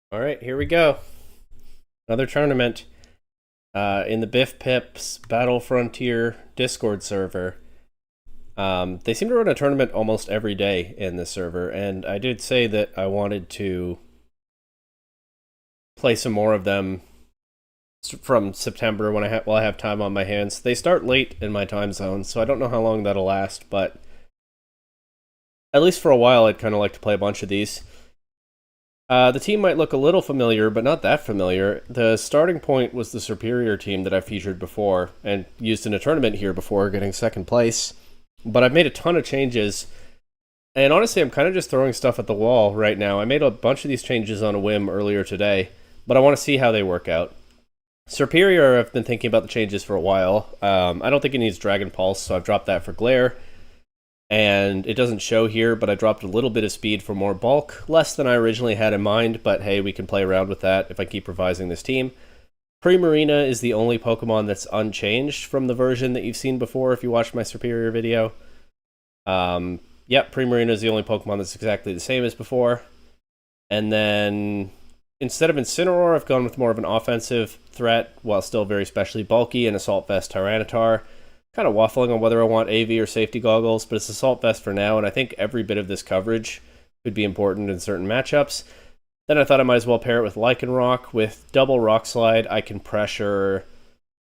All right, here we go. Another tournament in the biffpipp's Battle Frontier Discord server. They seem to run a tournament almost every day in this server, and I did say that I wanted to play some more of them from September while I have time on my hands. They start late in my time zone, so I don't know how long that'll last, but at least for a while, I'd kind of like to play a bunch of these. The team might look a little familiar, but not that familiar. The starting point was the Superior team that I featured before and used in a tournament here before, getting second place. But I've made a ton of changes, and honestly, I'm kind of just throwing stuff at the wall right now. I made a bunch of these changes on a whim earlier today, but I want to see how they work out. Superior, I've been thinking about the changes for a while. I don't think it needs Dragon Pulse, so I've dropped that for Glare. And it doesn't show here, but I dropped a little bit of speed for more bulk, less than I originally had in mind, but hey, we can play around with that if I keep revising this team. Primarina is the only Pokemon that's unchanged from the version that you've seen before if you watched my Superior video. Yep, Primarina is the only Pokemon that's exactly the same as before. And then, instead of Incineroar, I've gone with more of an offensive threat, while still very specially bulky, and Assault Vest Tyranitar. Kind of waffling on whether I want AV or safety goggles, but it's Assault Vest for now, and I think every bit of this coverage could be important in certain matchups. Then I thought I might as well pair it with Lycanroc. With double Rock Slide, I can pressure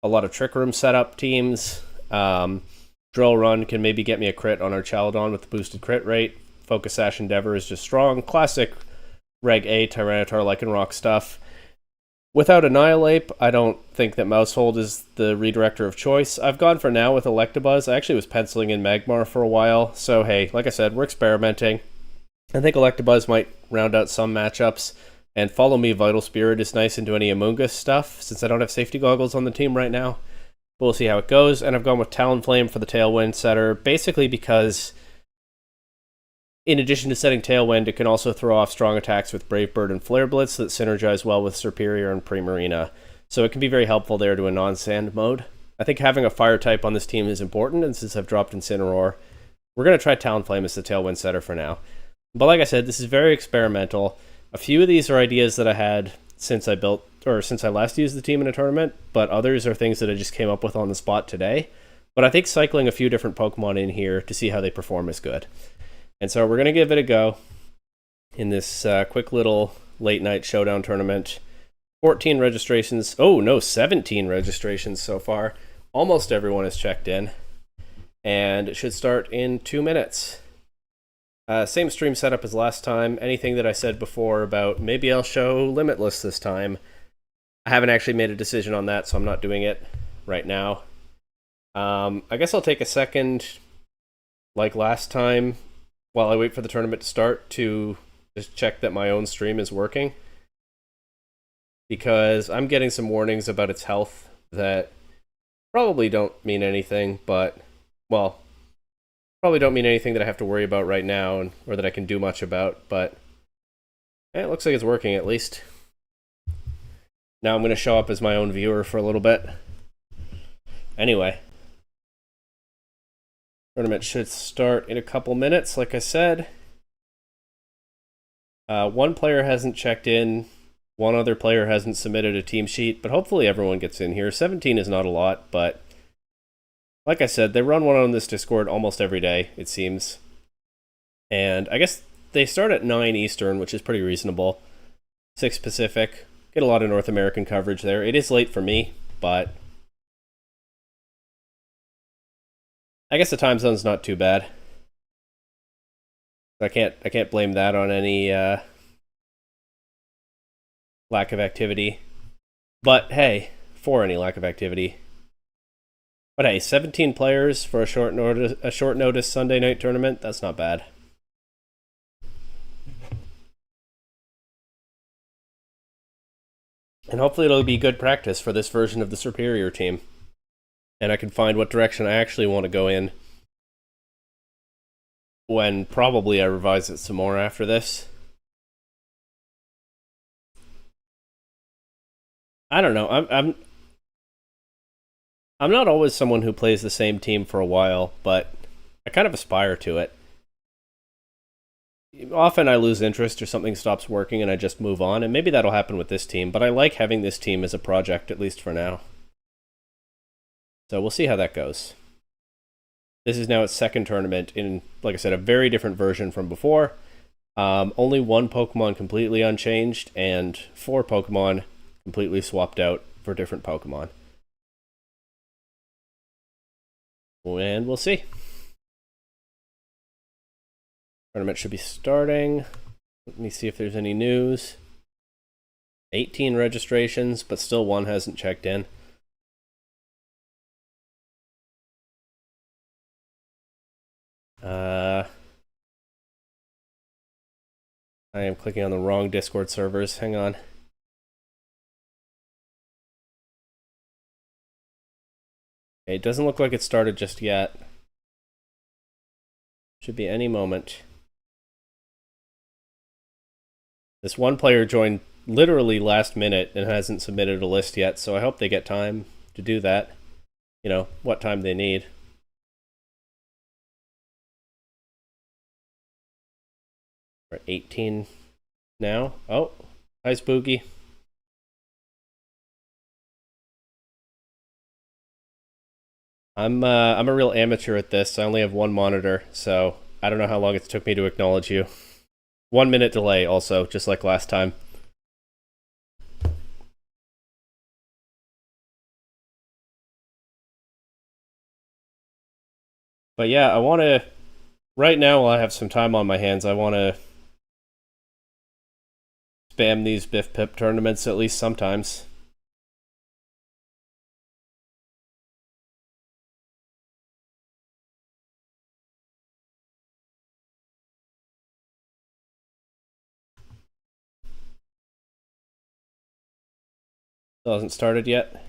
a lot of Trick Room setup teams. Drill Run can maybe get me a crit on our Chaladon with the boosted crit rate. Focus Sash Endeavor is just strong. Classic Reg A Tyranitar Lycanroc stuff. Without Annihilate, I don't think that Mousehold is the redirector of choice. I've gone for now with Electabuzz. I actually was penciling in Magmar for a while, so hey, like I said, we're experimenting. I think Electabuzz might round out some matchups, and Follow Me Vital Spirit is nice into any Amoonguss stuff, since I don't have safety goggles on the team right now. But we'll see how it goes, and I've gone with Talonflame for the Tailwind setter, basically because in addition to setting Tailwind, it can also throw off strong attacks with Brave Bird and Flare Blitz that synergize well with Superior and Primarina. So it can be very helpful there to a non-sand mode. I think having a fire type on this team is important, and since I've dropped Incineroar, we're going to try Talonflame as the Tailwind setter for now. But like I said, this is very experimental. A few of these are ideas that I had since I last used the team in a tournament, but others are things that I just came up with on the spot today. But I think cycling a few different Pokemon in here to see how they perform is good. And so we're going to give it a go in this quick little late night showdown tournament. 14 registrations. Oh, no, 17 registrations so far. Almost everyone has checked in. And it should start in 2 minutes. Same stream setup as last time. Anything that I said before about maybe I'll show Limitless this time, I haven't actually made a decision on that, so I'm not doing it right now. I guess I'll take a second, like last time, while I wait for the tournament to start, to just check that my own stream is working. Because I'm getting some warnings about its health that probably don't mean anything, but, well, probably don't mean anything that I have to worry about right now, or that I can do much about, but it looks like it's working at least. Now I'm going to show up as my own viewer for a little bit. Anyway. Tournament should start in a couple minutes, like I said. One player hasn't checked in. One other player hasn't submitted a team sheet, but hopefully everyone gets in here. 17 is not a lot, but like I said, they run one on this Discord almost every day, it seems. And I guess they start at 9 Eastern, which is pretty reasonable. 6 Pacific. Get a lot of North American coverage there. It is late for me, but I guess the time zone's not too bad. I can't blame that on any lack of activity. But hey, for any lack of activity. But hey, 17 players for a short notice Sunday night tournament, that's not bad. And hopefully it'll be good practice for this version of the Superior team. And I can find what direction I actually want to go in when probably I revise it some more after this. I don't know. I'm not always someone who plays the same team for a while, but I kind of aspire to it. often I lose interest or something stops working and I just move on, and maybe that'll happen with this team, but I like having this team as a project, at least for now. So we'll see how that goes. This is now its second tournament in, like I said, a very different version from before. Only one Pokemon completely unchanged, and 4 Pokemon completely swapped out for different Pokemon. And we'll see. Tournament should be starting. Let me see if there's any news. 18 registrations, but still one hasn't checked in. I am clicking on the wrong Discord servers. Hang on. It doesn't look like it started just yet. Should be any moment. This one player joined literally last minute and hasn't submitted a list yet, so I hope they get time to do that. You know, what time they need. We're at 18 now. Oh, hi Spooky. I'm a real amateur at this. I only have one monitor, so I don't know how long it took me to acknowledge you. 1 minute delay also, just like last time. But yeah, I want to, right now while I have some time on my hands, I want to spam these biffpipp tournaments at least sometimes. Still hasn't started yet.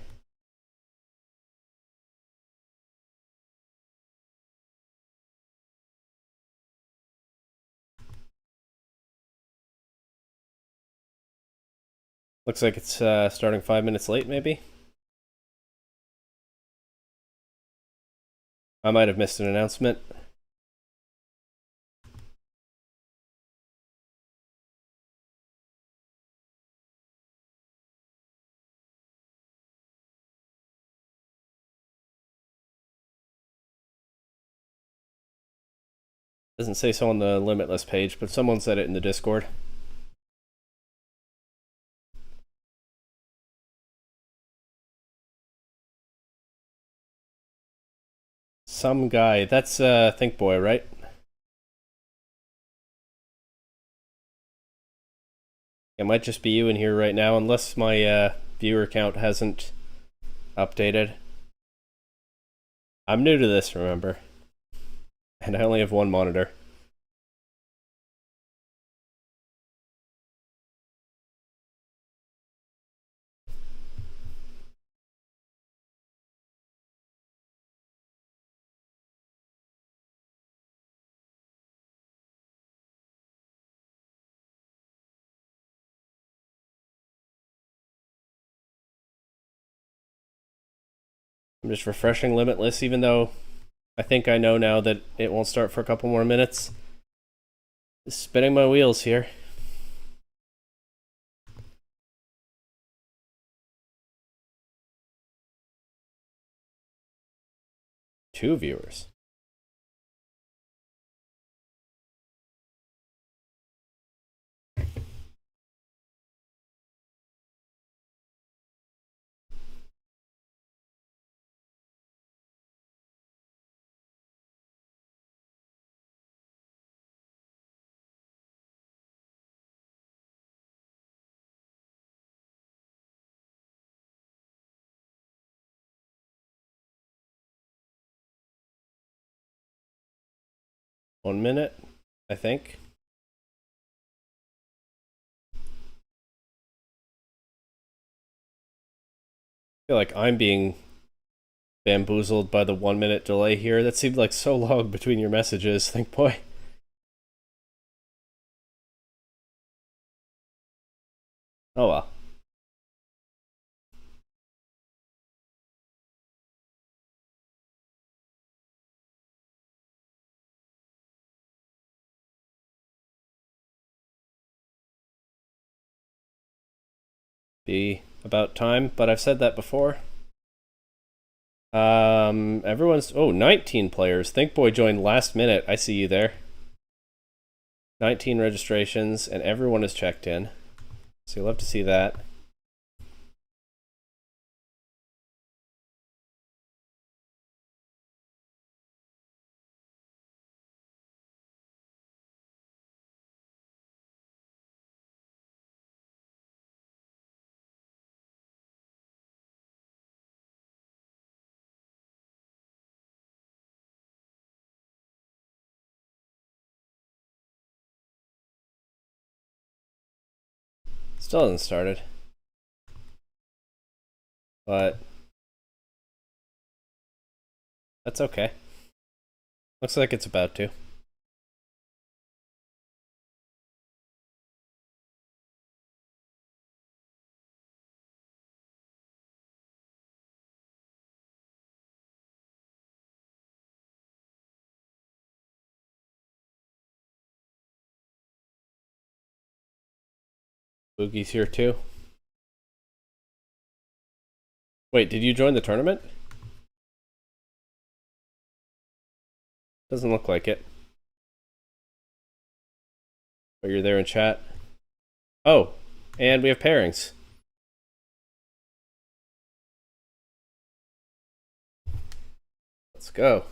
Looks like it's starting 5 minutes late, maybe. I might have missed an announcement. Doesn't say so on the Limitless page, but someone said it in the Discord. Some guy. That's Think Boy, right? It might just be you in here right now, unless my viewer count hasn't updated. I'm new to this, remember? And I only have one monitor. I'm just refreshing Limitless, even though I think I know now that it won't start for a couple more minutes. Just spinning my wheels here. Two viewers. One minute, I think. I feel like I'm being bamboozled by the 1 minute delay here. That seemed like so long between your messages, Think Boy. Oh well. Be about time, but I've said that before. Everyone's 19 players. ThinkBoy joined last minute. I see you there. 19 registrations, and everyone is checked in. So you'll love to see that. Still hasn't started. But that's okay. Looks like it's about to. Boogie's here too. Wait, did you join the tournament? Doesn't look like it. But you're there in chat. Oh, and we have pairings. Let's go.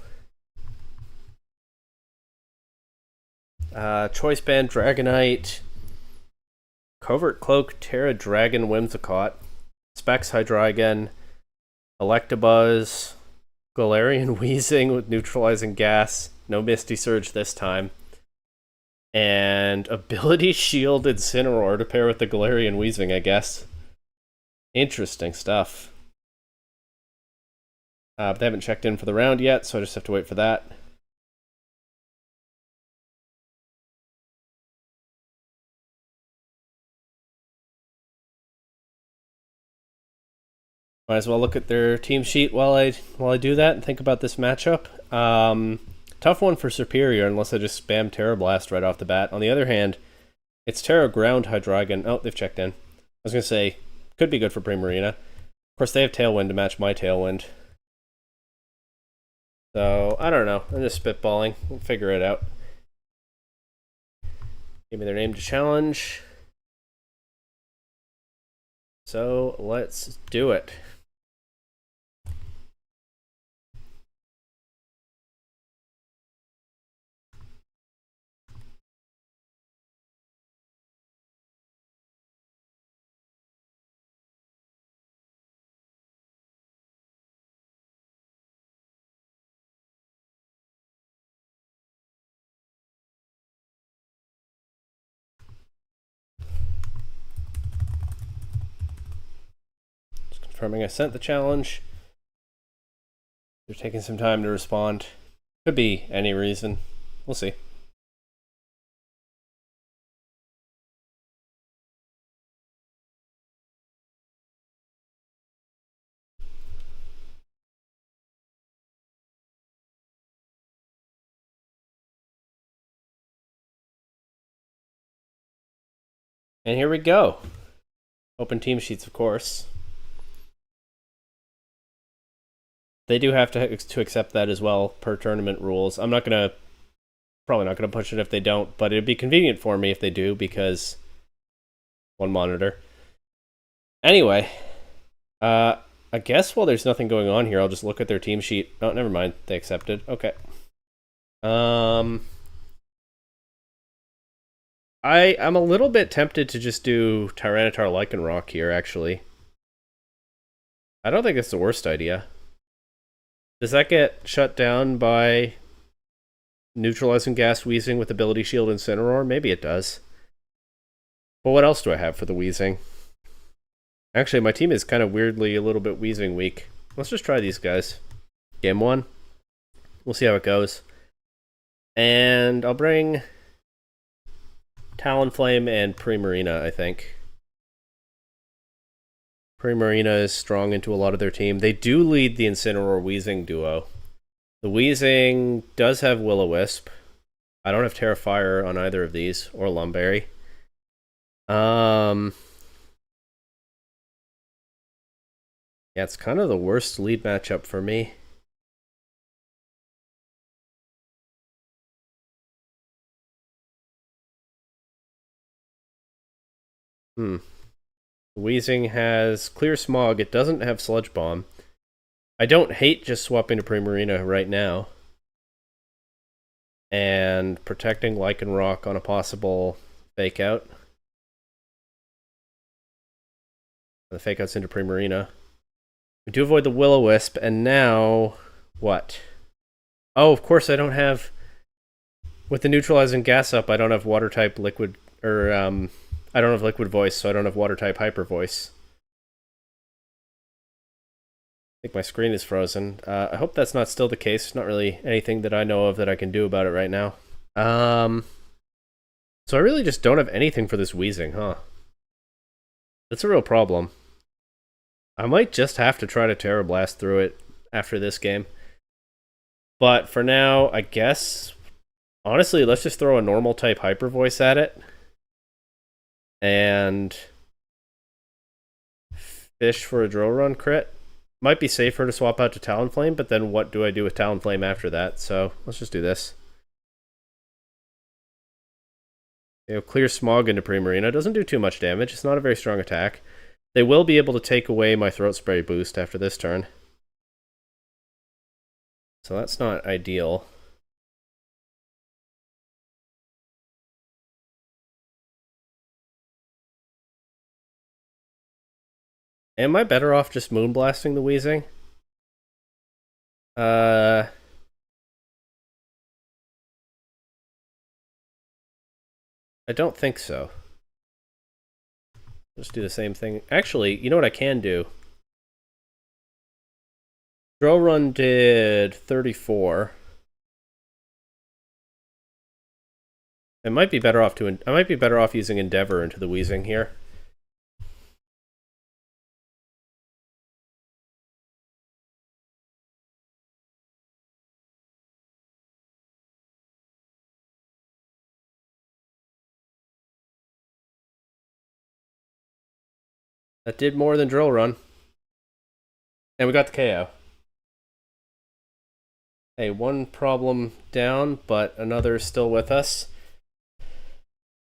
Choice Band Dragonite, Covert Cloak, Terra Dragon Whimsicott, Specs Hydreigon, Electabuzz, Galarian Weezing with neutralizing gas, no Misty Surge this time, and Ability Shield Incineroar to pair with the Galarian Weezing, I guess. Interesting stuff. But they haven't checked in for the round yet, so I just have to wait for that. Might as well look at their team sheet while I do that and think about this matchup. Tough one for Superior unless I just spam Terra Blast right off the bat. On the other hand, it's Terra Ground Hydreigon. Oh, they've checked in. I was going to say, could be good for Primarina. Of course, they have Tailwind to match my Tailwind. So, I don't know. I'm just spitballing. We'll figure it out. Give me their name to challenge. So, let's do it. Confirming I sent the challenge. They're taking some time to respond. Could be any reason. We'll see. And here we go. Open team sheets, of course. They do have to accept that as well per tournament rules. Probably not gonna push it if they don't, but it'd be convenient for me if they do because one monitor. Anyway, I guess while there's nothing going on here, I'll just look at their team sheet. Oh, never mind. They accepted. Okay. I'm a little bit tempted to just do Tyranitar Lycanroc here, actually. I don't think it's the worst idea. Does that get shut down by neutralizing gas Weezing with Ability Shield Incineroar? Maybe it does. But what else do I have for the Weezing? Actually, my team is kind of weirdly a little bit Weezing weak. Let's just try these guys. Game 1. We'll see how it goes. And I'll bring Talonflame and Primarina, I think. Primarina is strong into a lot of their team. They do lead the Incineroar Weezing duo. The Weezing does have Will-O-Wisp. I don't have Terrafire on either of these, or Lumberry. Yeah, it's kind of the worst lead matchup for me. Wheezing has Clear Smog. It doesn't have Sludge Bomb. I don't hate just swapping to Primarina right now. And protecting Lycanroc on a possible fake out. The fake out's into Primarina. We do avoid the Will-O-Wisp, and now what? Oh, of course I don't have, with the neutralizing gas up, I don't have water type liquid, or I don't have liquid voice, so I don't have water type hyper voice. I think my screen is frozen. I hope that's not still the case. Not really anything that I know of that I can do about it right now. So I really just don't have anything for this wheezing, huh? That's a real problem. I might just have to try to Terra Blast through it after this game. But for now, I guess, honestly, let's just throw a normal type Hyper Voice at it. And fish for a Drill Run crit. Might be safer to swap out to Talonflame, but then what do I do with Talonflame after that? So let's just do this. Clear Smog into Primarina. Doesn't do too much damage. It's not a very strong attack. They will be able to take away my Throat Spray boost after this turn. So that's not ideal. Am I better off just Moonblasting the Wheezing? I don't think so. Let's do the same thing. Actually, you know what I can do? Drill Run did 34. I might be better off using Endeavor into the Wheezing here. That did more than Drill Run. And we got the KO. Hey, one problem down, but another still with us.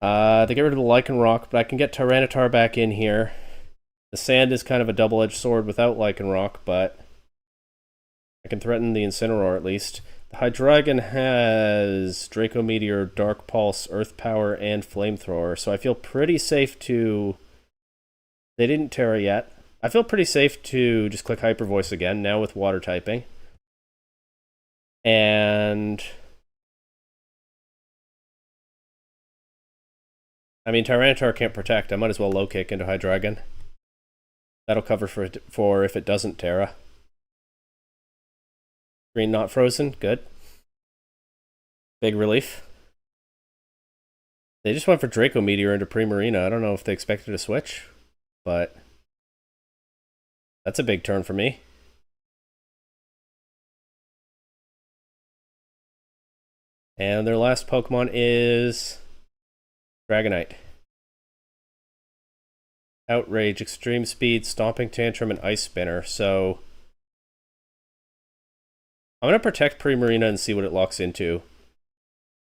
They get rid of the Lycanroc, but I can get Tyranitar back in here. The Sand is kind of a double-edged sword without Lycanroc, but I can threaten the Incineroar at least. The Hydreigon has Draco Meteor, Dark Pulse, Earth Power, and Flamethrower, so I feel pretty safe to... They didn't Terra yet. I feel pretty safe to just click Hyper Voice again, now with Water typing. And... I mean, Tyranitar can't protect. I might as well low kick into Hydreigon. That'll cover for if it doesn't Terra. Green not frozen. Good. Big relief. They just went for Draco Meteor into Primarina. I don't know if they expected a switch, but that's a big turn for me. And their last Pokemon is Dragonite. Outrage, Extreme Speed, Stomping Tantrum, and Ice Spinner. So I'm going to protect Primarina and see what it locks into.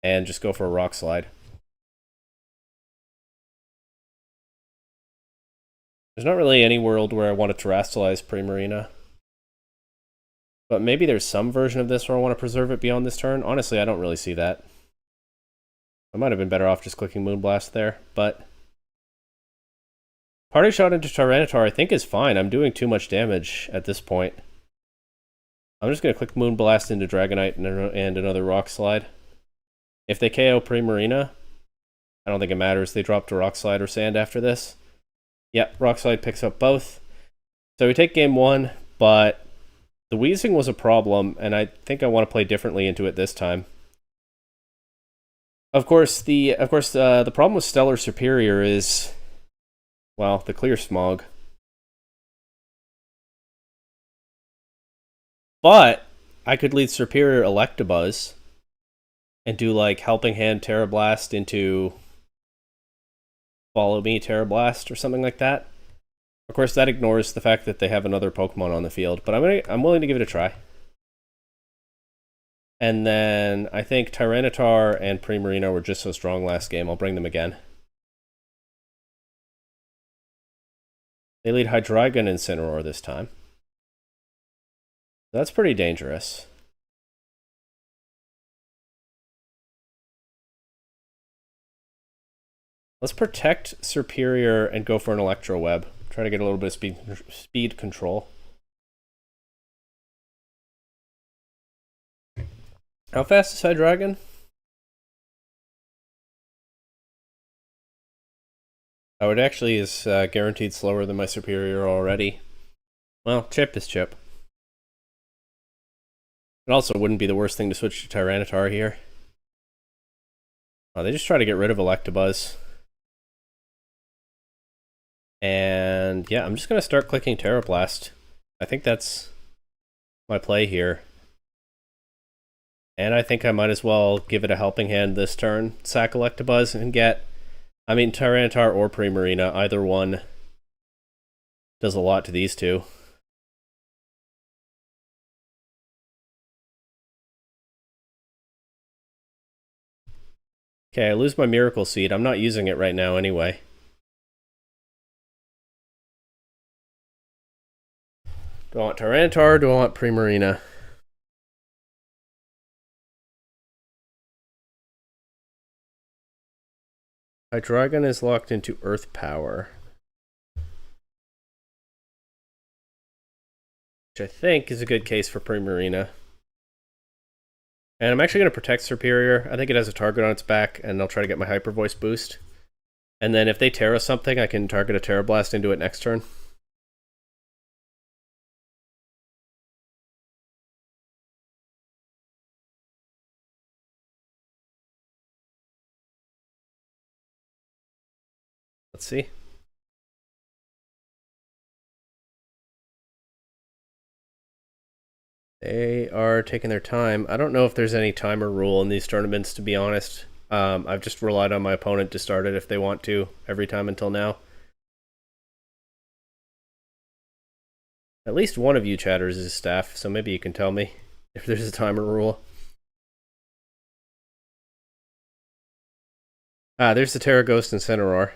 And just go for a Rock Slide. There's not really any world where I want to Terrastallize Primarina. But maybe there's some version of this where I want to preserve it beyond this turn. Honestly, I don't really see that. I might have been better off just clicking Moonblast there, but... Parting Shot into Tyranitar I think is fine. I'm doing too much damage at this point. I'm just going to click Moonblast into Dragonite and another Rock Slide. If they KO Primarina, I don't think it matters. They drop to Rock Slide or Sand after this. Yep, Rock Slide picks up both. So we take game one, but the Wheezing was a problem, and I think I want to play differently into it this time. Of course, the problem with Stellar Superior is, well, the Clear Smog. But I could lead Superior Electabuzz and do like Helping Hand Terra Blast into Follow Me Terra Blast or something like that. Of course, that ignores the fact that they have another Pokemon on the field, but I'm willing to give it a try. And then I think Tyranitar and Primarina were just so strong last game. I'll bring them again. They lead Hydreigon and Incineroar this time. That's pretty dangerous. Let's protect Serperior and go for an Electro Web. Try to get a little bit of speed control. How fast is Hydreigon? Oh, it actually is guaranteed slower than my Serperior already. Well, chip is chip. It also wouldn't be the worst thing to switch to Tyranitar here. Oh, they just try to get rid of Electabuzz. And yeah, I'm just going to start clicking Terra Blast. I think that's my play here. And I think I might as well give it a helping hand this turn. Sack Electabuzz and get... I mean, Tyranitar or Primarina, either one does a lot to these two. Okay, I lose my Miracle Seed. I'm not using it right now anyway. Do I want Tyranitar or do I want Primarina? Hydreigon is locked into Earth Power, which I think is a good case for Primarina. And I'm actually going to protect Serperior. I think it has a target on its back, and I'll try to get my Hyper Voice boost. And then if they Terra something, I can target a Terra Blast into it next turn. Let's see. They are taking their time. I don't know if there's any timer rule in these tournaments, to be honest. I've just relied on my opponent to start it if they want to, every time until now. At least one of you chatters is staff, so maybe you can tell me if there's a timer rule. Ah, there's the Terra Ghost and Incineroar.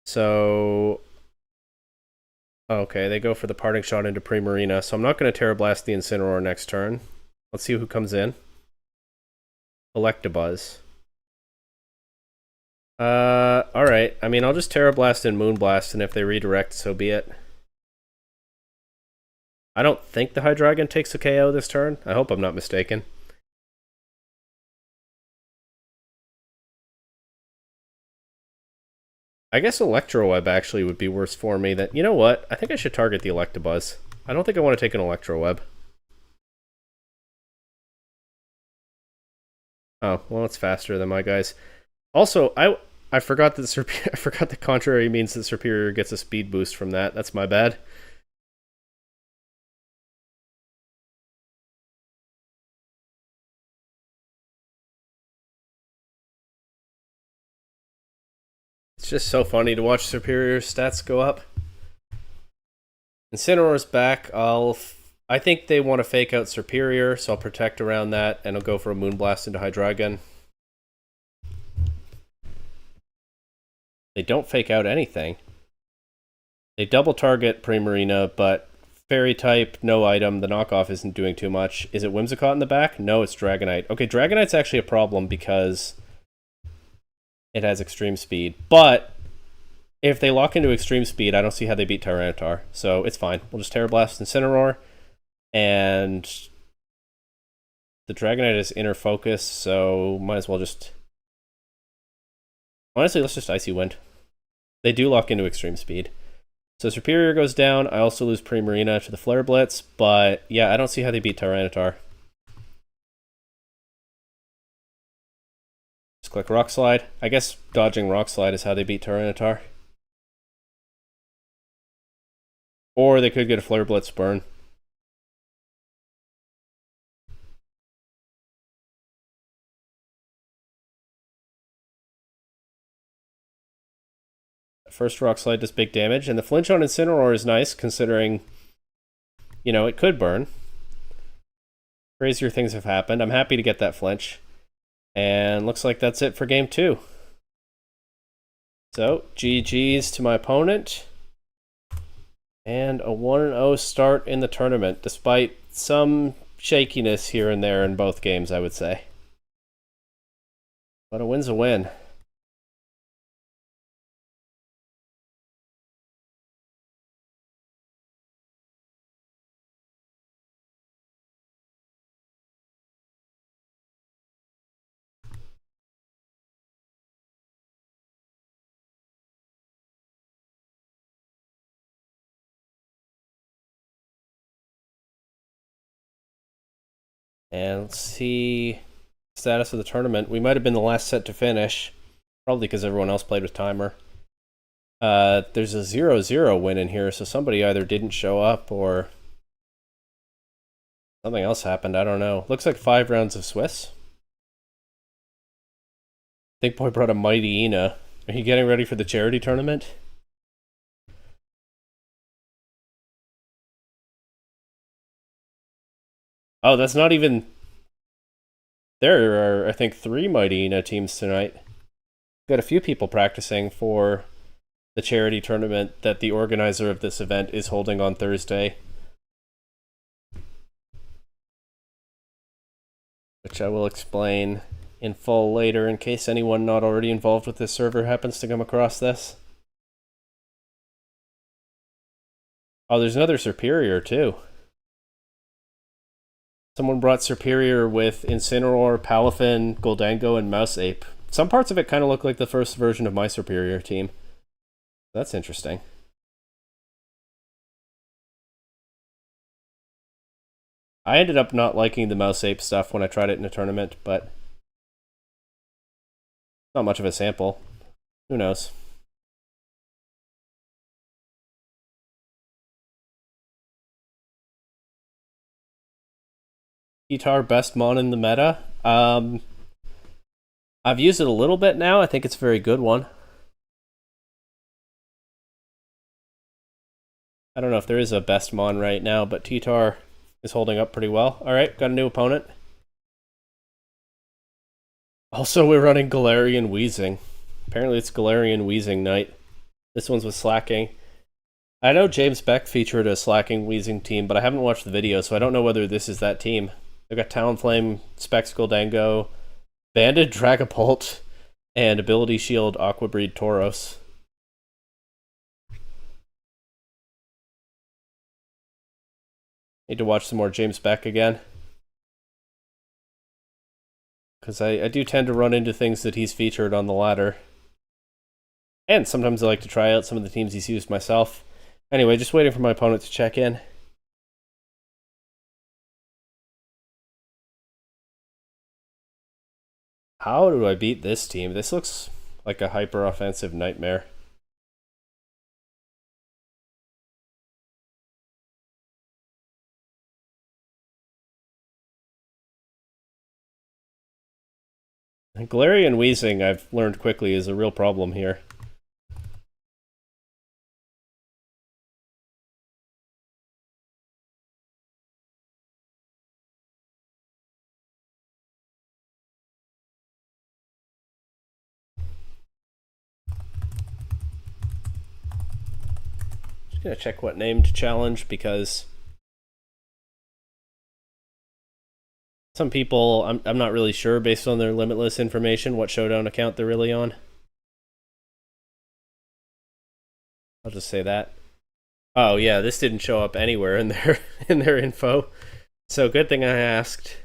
So... okay, they go for the Parting Shot into Primarina, so I'm not going to Terra Blast the Incineroar next turn. Let's see who comes in. Electabuzz. Alright. I mean, I'll just Terra Blast and Moonblast, and if they redirect, so be it. I don't think the Hydreigon takes a KO this turn. I hope I'm not mistaken. I guess Electro Web actually would be worse for me. That, you know what? I think I should target the Electabuzz. I don't think I want to take an Electro Web. Oh, well, it's faster than my guys. Also, I forgot that I forgot the contrary means that Serperior gets a speed boost from that. That's my bad. It's just so funny to watch Serperior's stats go up. Incineroar's back. I think they want to fake out Serperior, so I'll protect around that, and I'll go for a Moonblast into Hydreigon. They don't fake out anything. They double target Primarina, but Fairy type, no item. The knockoff isn't doing too much. Is it Whimsicott in the back? No, it's Dragonite. Okay, Dragonite's actually a problem because it has extreme speed. But if they lock into extreme speed, I don't see how they beat Tyranitar. So it's fine. We'll just Terra Blast Incineroar. And the Dragonite is inner focus, so might as well just... honestly, let's just Icy Wind. They do lock into extreme speed. So Serperior goes down. I also lose Primarina to the Flare Blitz, but yeah, I don't see how they beat Tyranitar. Just click Rock Slide. I guess dodging Rock Slide is how they beat Tyranitar. Or they could get a Flare Blitz burn. First Rock Slide does big damage, and the flinch on Incineroar is nice, considering, you know, it could burn. Crazier things have happened. I'm happy to get that flinch. And looks like that's it for game 2. So, GG's to my opponent. And a 1-0 start in the tournament, despite some shakiness here and there in both games, I would say. But a win's a win. And let's see status of the tournament. We might have been the last set to finish, probably because everyone else played with timer. There's a 0-0 win in here, so somebody either didn't show up or something else happened. I don't know. Looks like 5 rounds of Swiss. Big Boy brought a Mighty Ina. Are you getting ready for the charity tournament? Oh, that's not even... There are, I think, 3 Mighty Ina teams tonight. Got a few people practicing for the charity tournament that the organizer of this event is holding on Thursday. Which I will explain in full later in case anyone not already involved with this server happens to come across this. Oh, there's another Superior too. Someone brought Superior with Incineroar, Palafin, Goldango, and Mouse Ape. Some parts of it kind of look like the first version of my Superior team. That's interesting. I ended up not liking the Mouse Ape stuff when I tried it in a tournament, but not much of a sample. Who knows? Guitar best mon in the meta. I've used it a little bit now. I think it's a very good one. I don't know if there is a best mon right now, but T-Tar is holding up pretty well. Alright, got a new opponent. Also, we're running Galarian Wheezing. Apparently it's Galarian Wheezing night. This one's with Slacking. I know James Beck featured a Slacking Wheezing team, but I haven't watched the video, so I don't know whether this is that team. They've got Talonflame, Specs Goldango, Banded Dragapult, and Ability Shield Aqua Breed Tauros. Need to watch some more James Beck again. Because I do tend to run into things that he's featured on the ladder. And sometimes I like to try out some of the teams he's used myself. Anyway, just waiting for my opponent to check in. How do I beat this team? This looks like a hyper-offensive nightmare. Galarian Wheezing, I've learned quickly, is a real problem here. Just gonna check what name to challenge, because some people, I'm not really sure based on their Limitless information what Showdown account they're really on. I'll just say that. Oh yeah, this didn't show up anywhere in their info. So good thing I asked.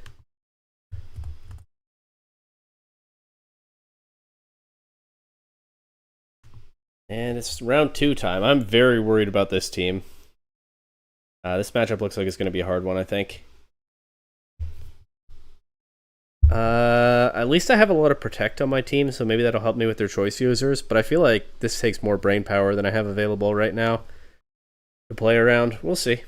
And it's round 2 time. I'm very worried about this team. This matchup looks like it's going to be a hard one, I think. At least I have a lot of Protect on my team, so maybe that'll help me with their choice users, but I feel like this takes more brain power than I have available right now to play around. We'll see.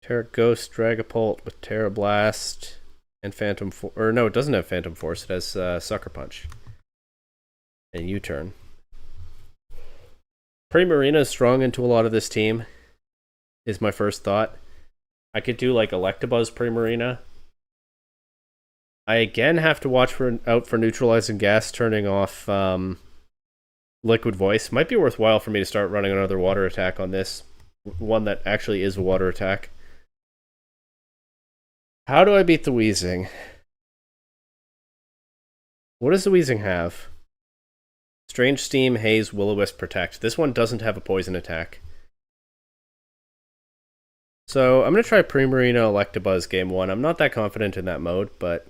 Terra Ghost, Dragapult with Terra Blast, and Phantom Force. Or no, it doesn't have Phantom Force, it has Sucker Punch. And U-Turn. Primarina is strong into a lot of this team, is my first thought. I could do like Electabuzz Primarina. I again have to watch out for neutralizing gas turning off Liquid Voice. Might be worthwhile for me to start running another water attack on this. One that actually is a water attack. How do I beat the Weezing? What does the Weezing have? Strange Steam, Haze, Will-O-Wisp, Protect. This one doesn't have a poison attack. So I'm going to try Primarina Electabuzz game 1. I'm not that confident in that mode, but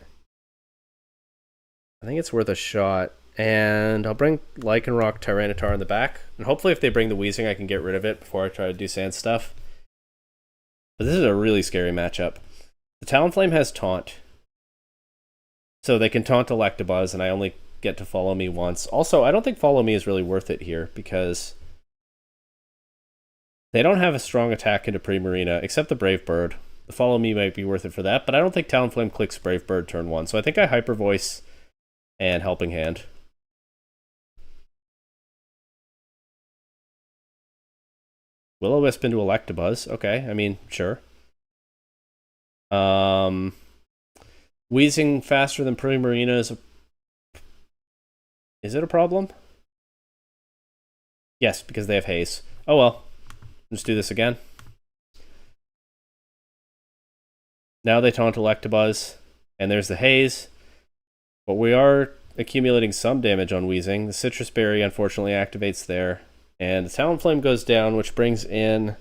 I think it's worth a shot. And I'll bring Lycanroc Tyranitar in the back. And hopefully if they bring the Weezing, I can get rid of it before I try to do sand stuff. But this is a really scary matchup. The Talonflame has Taunt. So they can taunt Electabuzz, and I only get to Follow Me once. Also, I don't think Follow Me is really worth it here, because they don't have a strong attack into Primarina, except the Brave Bird. The Follow Me might be worth it for that, but I don't think Talonflame clicks Brave Bird turn 1, so I think I Hyper Voice and Helping Hand. Will-O-Wisp into Electabuzz. Okay, I mean, sure. Weezing faster than Primarina is it a problem? Yes, because they have Haze. Oh well. Let's do this again. Now they taunt Electabuzz, and there's the Haze. But we are accumulating some damage on Weezing. The Citrus Berry unfortunately activates there. And the Talonflame goes down, which brings in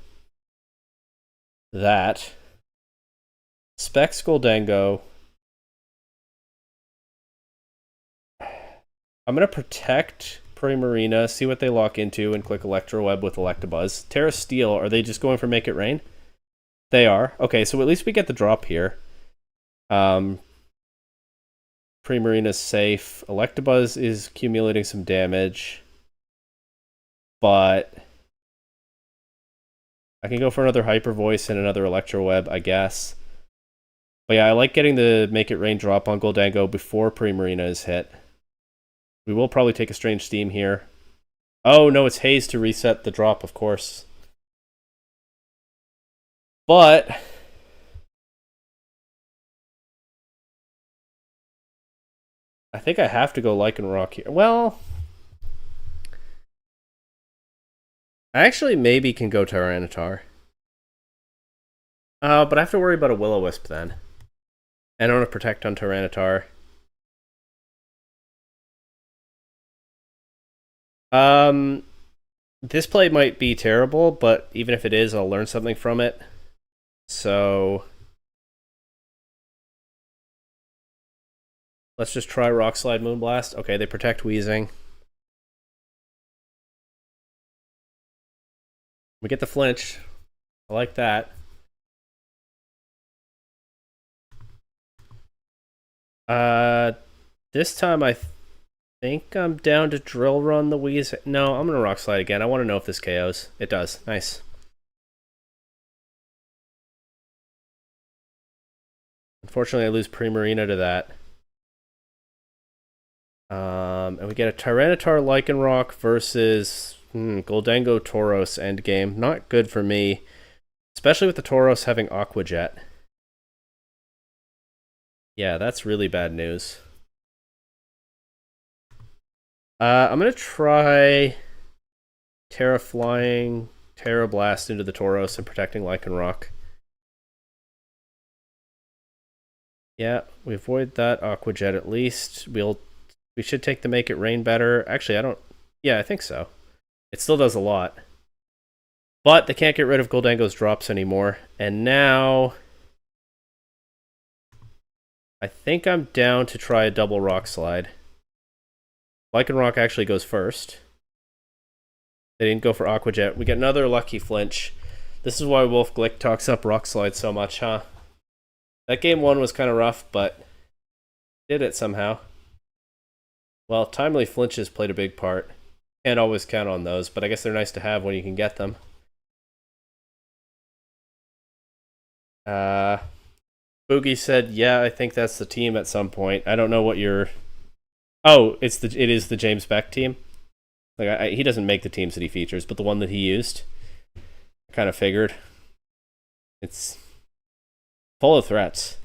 that. Specs Goldango. I'm going to protect Primarina, see what they lock into, and click Electro Web with Electabuzz. Terra Steel, are they just going for Make It Rain? They are. Okay, so at least we get the drop here. Primarina's safe. Electabuzz is accumulating some damage. But I can go for another Hyper Voice and another Electro Web, I guess. But yeah, I like getting the Make It Rain drop on Goldango before Primarina is hit. We will probably take a Strange Steam here. Oh, no, it's Haze to reset the drop, of course. But I think I have to go Lycanroc here. Well, I actually maybe can go Tyranitar. But I have to worry about a Will-O-Wisp then. And I want to protect on Tyranitar. This play might be terrible, but even if it is, I'll learn something from it. So let's just try Rock Slide Moonblast. Okay, they protect Weezing. We get the flinch. I like that. This time I think I'm down to Drill Run the Weezing. No, I'm gonna Rock Slide again. I want to know if this KOs. It does. Nice. Unfortunately, I lose Primarina to that. And we get a Tyranitar Lycanroc versus Goldango Tauros endgame. Not good for me, especially with the Tauros having Aqua Jet. Yeah, that's really bad news. I'm going to try Terra Flying, Terra Blast into the Tauros and protecting Lycanroc. Yeah, we avoid that Aqua Jet at least. We should take the Make It Rain better. Actually, I don't... Yeah, I think so. It still does a lot. But they can't get rid of Goldango's drops anymore. And now I think I'm down to try a double Rock Slide. Lycanroc actually goes first. They didn't go for Aqua Jet. We get another lucky flinch. This is why Wolf Glick talks up Rock Slide so much, huh? That game 1 was kind of rough, but did it somehow. Well, timely flinches played a big part. Can't always count on those, but I guess they're nice to have when you can get them. Boogie said, yeah, I think that's the team at some point. I don't know what you're... Oh, it is the James Beck team? Like, he doesn't make the teams that he features, but the one that he used, I kind of figured. It's full of threats.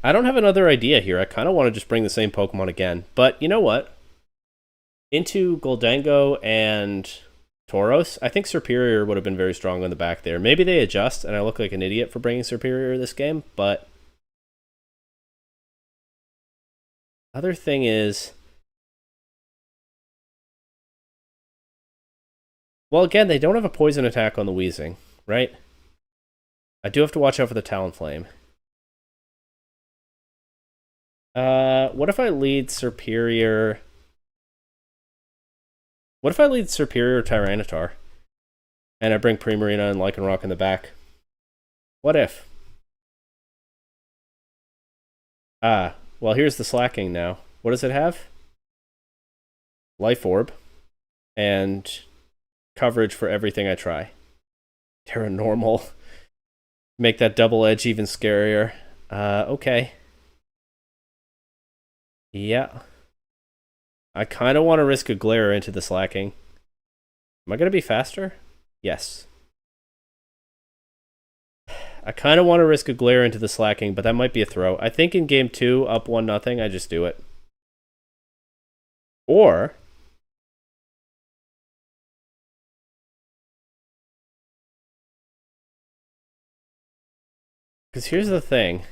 I don't have another idea here. I kind of want to just bring the same Pokemon again. But you know what? Into Goldango and Tauros, I think Serperior would have been very strong on the back there. Maybe they adjust, and I look like an idiot for bringing Serperior this game, but other thing is, well, again, they don't have a poison attack on the Weezing, right? I do have to watch out for the Talonflame. What if I lead Serperior? What if I lead Serperior Tyranitar? And I bring Primarina and Lycanroc in the back? What if? Well, here's the slacking now. What does it have? Life Orb. And coverage for everything I try. Terra Normal. Make that double edge even scarier. Okay. Yeah. I kind of want to risk a glare into the slacking. Am I going to be faster? Yes. I kind of want to risk a glare into the slacking, but that might be a throw. I think in game 2, up 1-0, I just do it. Or because here's the thing.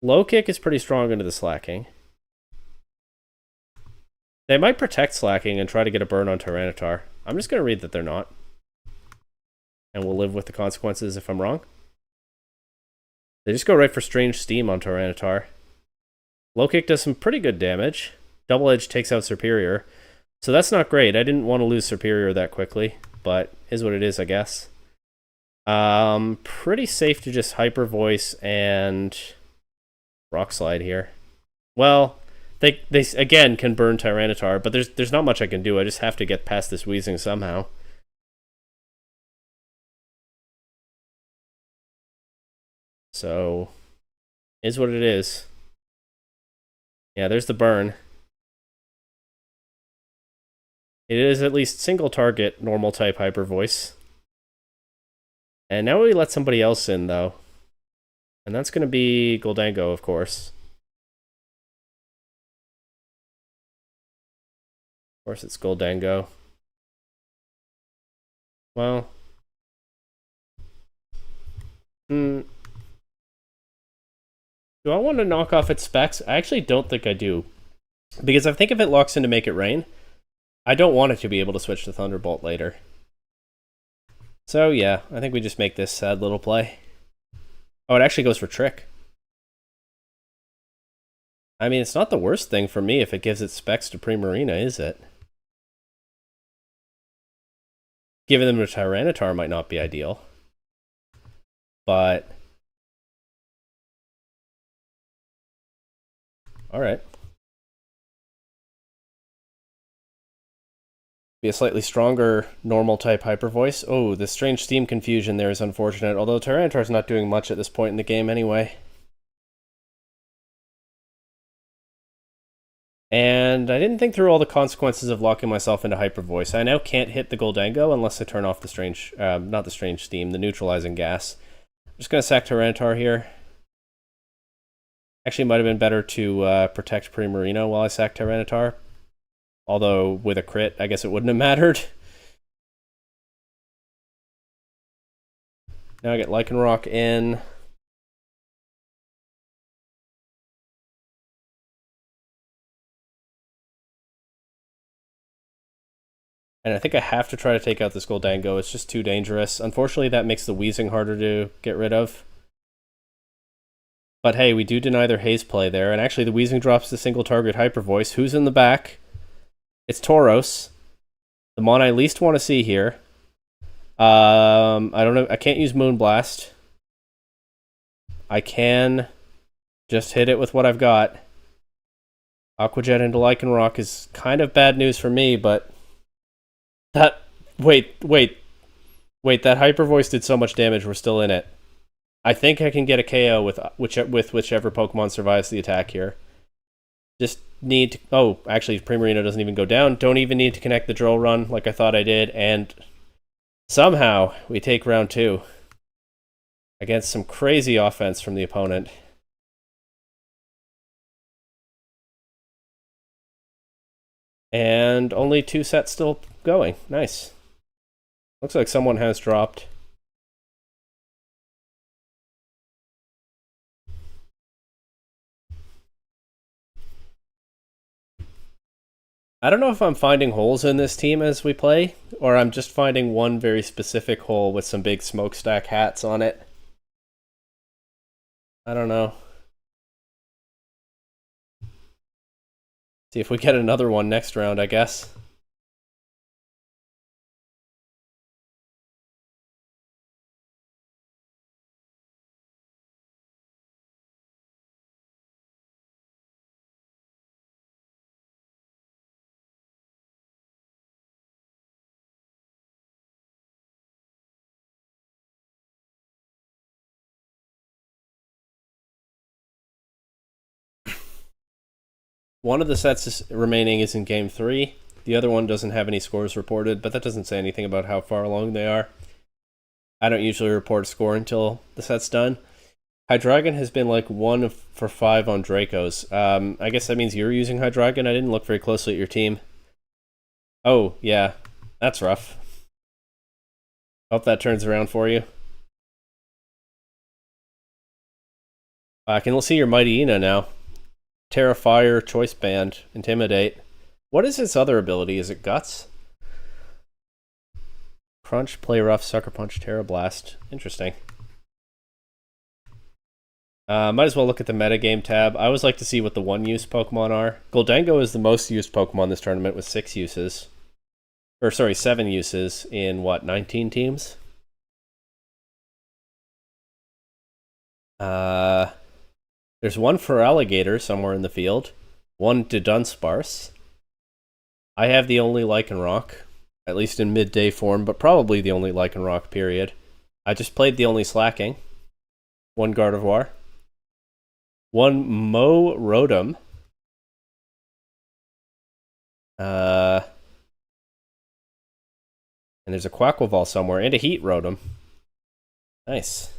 Low kick is pretty strong into the slacking. They might protect slacking and try to get a burn on Tyranitar. I'm just going to read that they're not. And we'll live with the consequences if I'm wrong. They just go right for Strange Steam on Tyranitar. Low kick does some pretty good damage. Double Edge takes out Serperior. So that's not great. I didn't want to lose Serperior that quickly, but is what it is, I guess. Pretty safe to just Hyper Voice and Rock Slide here. Well, they again can burn Tyranitar, but there's not much I can do. I just have to get past this Weezing somehow. So, is what it is. Yeah, there's the burn. It is at least single target normal type Hyper Voice. And now we let somebody else in, though. And that's going to be Goldango, of course. Of course it's Goldango. Well. Do I want to knock off its specs? I actually don't think I do. Because I think if it locks in to make it rain, I don't want it to be able to switch to Thunderbolt later. So yeah, I think we just make this sad little play. Oh, it actually goes for Trick. I mean, it's not the worst thing for me if it gives its specs to Primarina, is it? Giving them to Tyranitar might not be ideal. But alright. Be a slightly stronger normal type Hyper Voice. Oh, the Strange Steam confusion there is unfortunate, although Tyranitar's not doing much at this point in the game anyway. And I didn't think through all the consequences of locking myself into Hyper Voice. I now can't hit the Goldango unless I turn off the Strange, not the Strange Steam, the neutralizing gas. I'm just going to sack Tyranitar here. Actually, it might have been better to protect Primarina while I sack Tyranitar. Although, with a crit, I guess it wouldn't have mattered. Now I get Lycanroc in. And I think I have to try to take out this Goldango. It's just too dangerous. Unfortunately, that makes the Weezing harder to get rid of. But hey, we do deny their Haze play there. And actually, the Weezing drops the single target Hyper Voice. Who's in the back? It's Tauros. The mon I least want to see here. I don't know. I can't use Moonblast. I can just hit it with what I've got. Aqua Jet into Lycanroc is kind of bad news for me, but that... Wait. That Hyper Voice did so much damage, we're still in it. I think I can get a KO with whichever Pokemon survives the attack here. Just need to... Oh, actually, Primarina doesn't even go down. Don't even need to connect the Drill Run like I thought I did. And somehow, we take round 2 against some crazy offense from the opponent. And only 2 sets still going. Nice. Looks like someone has dropped. I don't know if I'm finding holes in this team as we play, or I'm just finding one very specific hole with some big smokestack hats on it. I don't know. See if we get another one next round, I guess. One of the sets remaining is in game 3. The other one doesn't have any scores reported, but that doesn't say anything about how far along they are. I don't usually report a score until the set's done. Hydreigon has been like 1 for 5 on Dracos. I guess that means you're using Hydreigon. I didn't look very closely at your team. Oh, yeah. That's rough. Hope that turns around for you. I can see your Mighty Ina now. Terra Fire, Choice Band, Intimidate. What is its other ability? Is it Guts? Crunch, Play Rough, Sucker Punch, Terra Blast. Interesting. Might as well look at the metagame tab. I always like to see what the one-use Pokemon are. Goldango is the most used Pokemon this tournament with 6 uses. Or, sorry, 7 uses in, what, 19 teams? There's one for Alligator somewhere in the field. One to Dunsparce. I have the only Lycanroc, at least in midday form, but probably the only Lycanroc, period. I just played the only Slacking. One Gardevoir. One Mo Rotom. And there's a Quaquaval somewhere, and a Heat Rotom. Nice.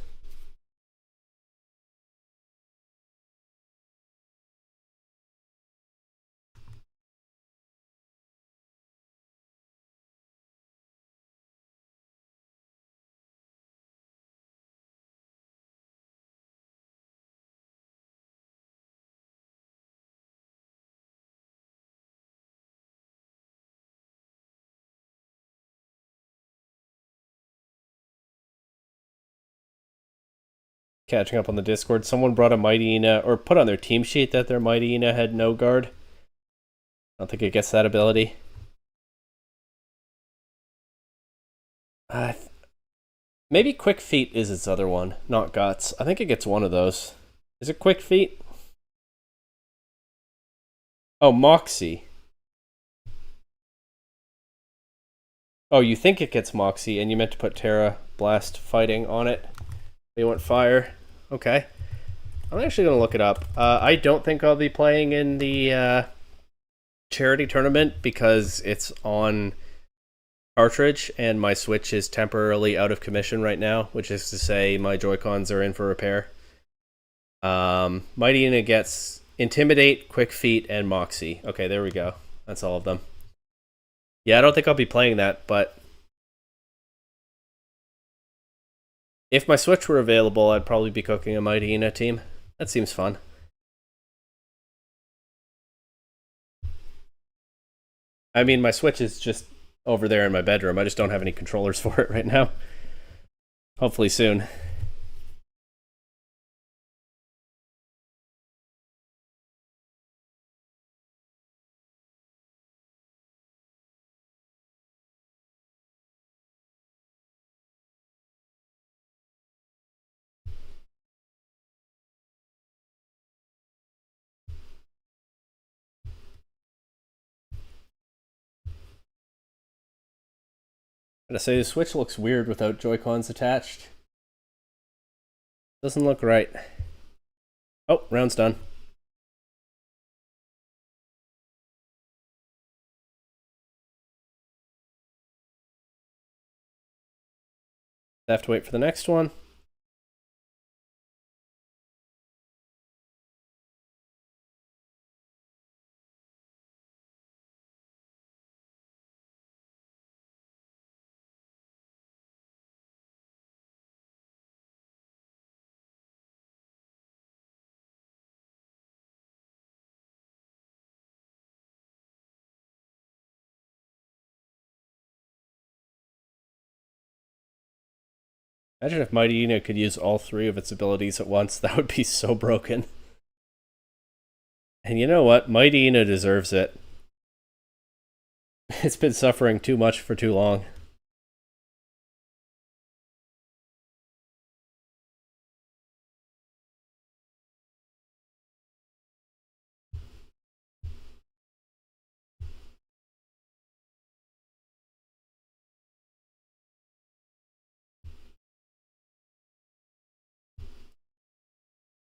Catching up on the Discord, someone brought a Mighty Ina, or put on their team sheet that their Mighty Ina had no guard. I don't think it gets that ability. Maybe Quick Feet is its other one, not Guts. I think it gets one of those. Is it Quick Feet? Oh, Moxie. Oh, you think it gets Moxie, and you meant to put Terra Blast Fighting on it. They went Fire. Okay. I'm actually going to look it up. I don't think I'll be playing in the charity tournament because it's on cartridge and my Switch is temporarily out of commission right now, which is to say my Joy-Cons are in for repair. Mighty Ina gets Intimidate, Quick Feet, and Moxie. Okay, there we go. That's all of them. Yeah, I don't think I'll be playing that, but if my Switch were available, I'd probably be cooking a Mighty Ina team. That seems fun. I mean, my Switch is just over there in my bedroom. I just don't have any controllers for it right now. Hopefully soon. Gotta say, the Switch looks weird without Joy-Cons attached. Doesn't look right. Oh, round's done. I have to wait for the next one. Imagine if Mighty Ina could use all three of its abilities at once. That would be so broken. And you know what? Mighty Ina deserves it. It's been suffering too much for too long.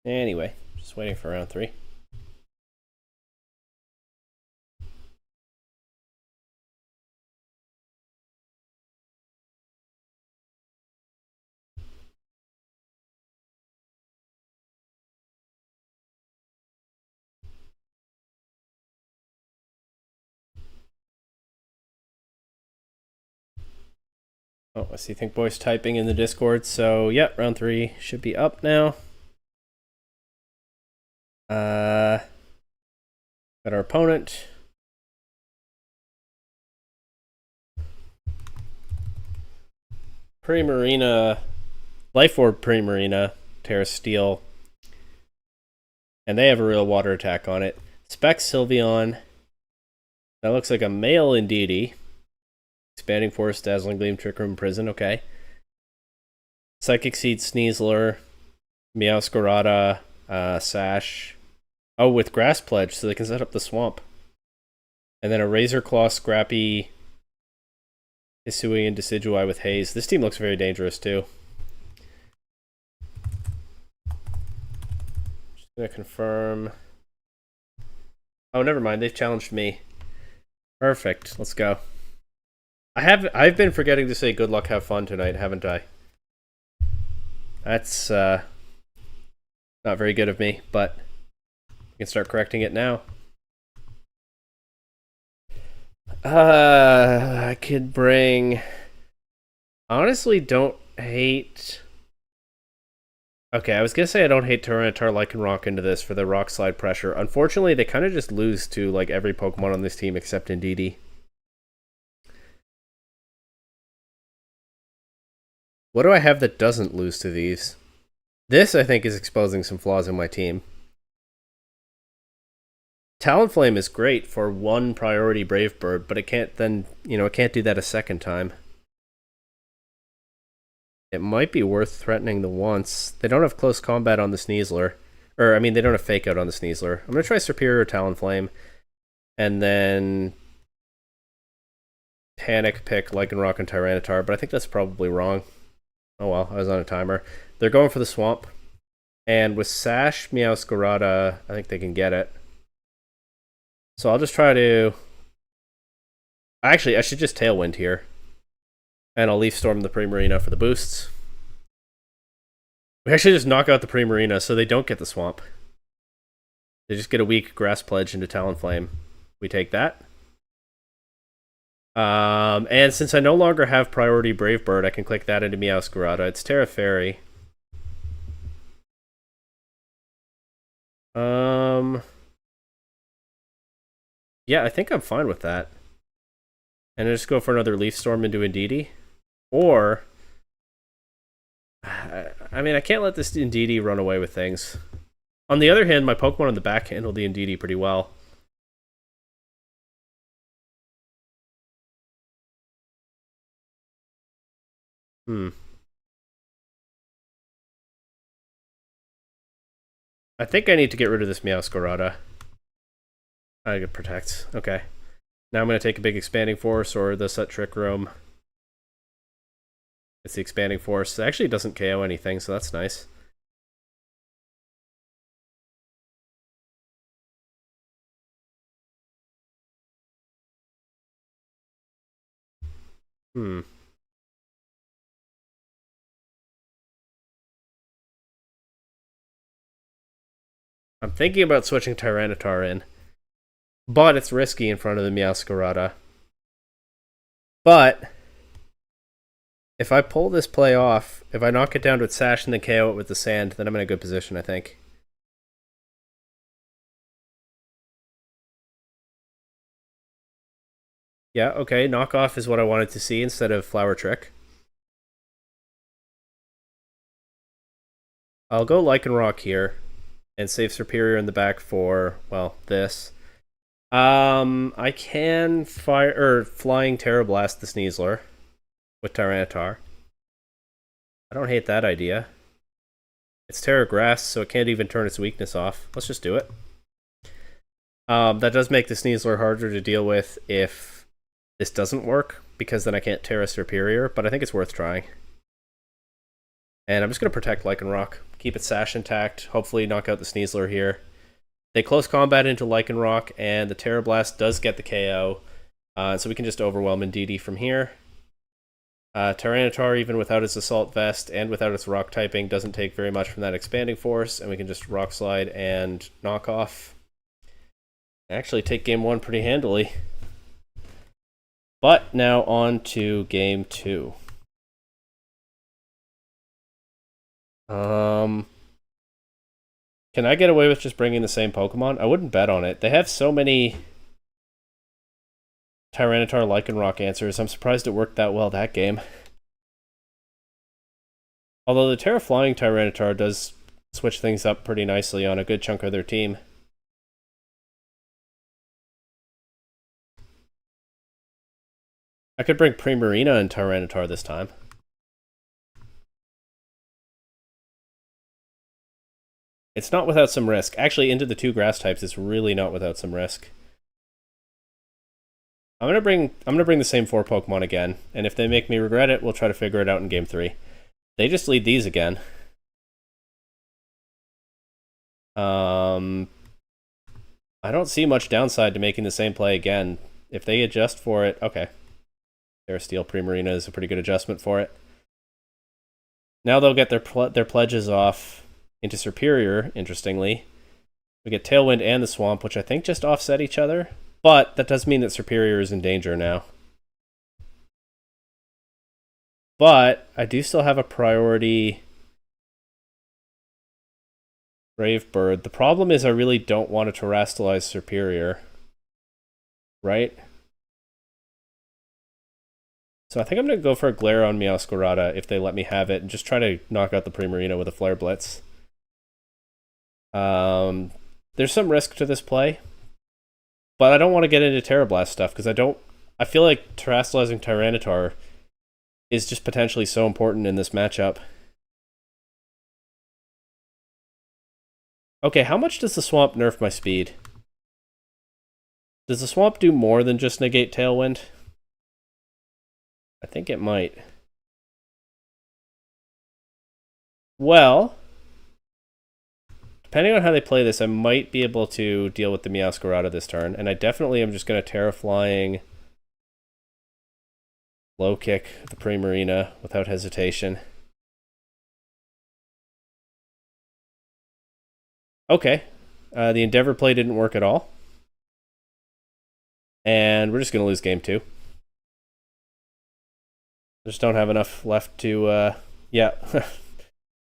Anyway, just waiting for round 3. Oh, I see Think Boy's typing in the Discord. So, yeah, round 3 should be up now. Got our opponent. Primarina, Life Orb Primarina, Terra Steel. And they have a real water attack on it. Spec Sylveon. That looks like a male Indeedee. Expanding Force, Dazzling Gleam, Trick Room, Prison, okay. Psychic Seed, Sneasler, Meowscarada, Sash. Oh, with Grass Pledge, so they can set up the swamp. And then a Razor Claw, Scrappy, Hisui, and Decidueye with Haze. This team looks very dangerous, too. Just gonna confirm. Oh, never mind, they've challenged me. Perfect, let's go. I've been forgetting to say good luck, have fun tonight, haven't I? That's not very good of me, but I can start correcting it now. I could bring... Honestly, don't hate... Okay, I was gonna say I don't hate Tyranitar, Lycanroc into this for the Rock Slide pressure. Unfortunately, they kind of just lose to like every Pokemon on this team except Indeedee. What do I have that doesn't lose to these? This, I think, is exposing some flaws in my team. Talonflame is great for one priority Brave Bird, but it can't then, it can't do that a second time. It might be worth threatening the once. They don't have close combat on the Sneasler. Or, I mean, they don't have Fake Out on the Sneasler. I'm going to try Superior Talonflame. And then Panic Pick Lycanroc and Tyranitar, but I think that's probably wrong. Oh well, I was on a timer. They're going for the swamp. And with Sash, Meowscarada, I think they can get it. So I'll just try to... Actually, I should just Tailwind here. And I'll Leaf Storm the Primarina for the boosts. We actually just knock out the Primarina so they don't get the swamp. They just get a weak Grass Pledge into Talonflame. We take that. And since I no longer have priority Brave Bird, I can click that into Meowscarada. It's Terra Fairy. Yeah, I think I'm fine with that. And I just go for another Leaf Storm into Indeedee. Or... I mean, I can't let this Indeedee run away with things. On the other hand, my Pokemon on the back handle the Indeedee pretty well. I think I need to get rid of this Meowscarada. I get Protect. Okay. Now I'm going to take a big Expanding Force or the Set Trick Room. It's the Expanding Force. It actually doesn't KO anything, so that's nice. Hmm. I'm thinking about switching Tyranitar in, but it's risky in front of the Meowscarada. But if I pull this play off, if I knock it down to its Sash and then KO it with the Sand, then I'm in a good position, I think. Yeah, okay, knockoff is what I wanted to see instead of Flower Trick. I'll go Lycanroc here and save Superior in the back for, well, this. I can fire or Flying Terra Blast the Sneasler with Tyranitar. I don't hate that idea. It's Terra Grass, so it can't even turn its weakness off. Let's just do it. That does make the Sneasler harder to deal with if this doesn't work, because then I can't Terra Superior, but I think it's worth trying. And I'm just going to protect Lycanroc, keep its Sash intact, hopefully knock out the Sneasler here. They close combat into Lycanroc, and the Terra Blast does get the KO, so we can just overwhelm Indeedee from here. Tyranitar, even without its Assault Vest and without its Rock typing, doesn't take very much from that Expanding Force, and we can just Rock Slide and knock off. Actually take game 1 pretty handily. But now on to game 2. Can I get away with just bringing the same Pokemon? I wouldn't bet on it. They have so many Tyranitar Lycanroc answers. I'm surprised it worked that well that game. Although the Terra Flying Tyranitar does switch things up pretty nicely on a good chunk of their team. I could bring Primarina and Tyranitar this time. It's not without some risk. Actually, into the 2 grass types, it's really not without some risk. I'm gonna bring the same 4 Pokemon again, and if they make me regret it, we'll try to figure it out in game 3. They just lead these again. I don't see much downside to making the same play again. If they adjust for it, okay. Terra Steel Primarina is a pretty good adjustment for it. Now they'll get their pledges off into Superior, interestingly. We get Tailwind and the Swamp, which I think just offset each other. But that does mean that Superior is in danger now. But I do still have a priority Brave Bird. The problem is I really don't want to Terrastalize Superior. Right? So I think I'm going to go for a Glare on Meowscarada if they let me have it and just try to knock out the Primarina with a Flare Blitz. There's some risk to this play, but I don't want to get into Terra Blast stuff because I feel like Terrastalizing Tyranitar is just potentially so important in this matchup. Okay, how much does the Swamp nerf my speed? Does the Swamp do more than just negate Tailwind? I think it might. Well, depending on how they play this, I might be able to deal with the Meowscarada this turn, and I definitely am just going to Terra Flying Low Kick the Primarina without hesitation. Okay, the Endeavor play didn't work at all, and we're just going to lose game 2. Just don't have enough left to, yeah. 1%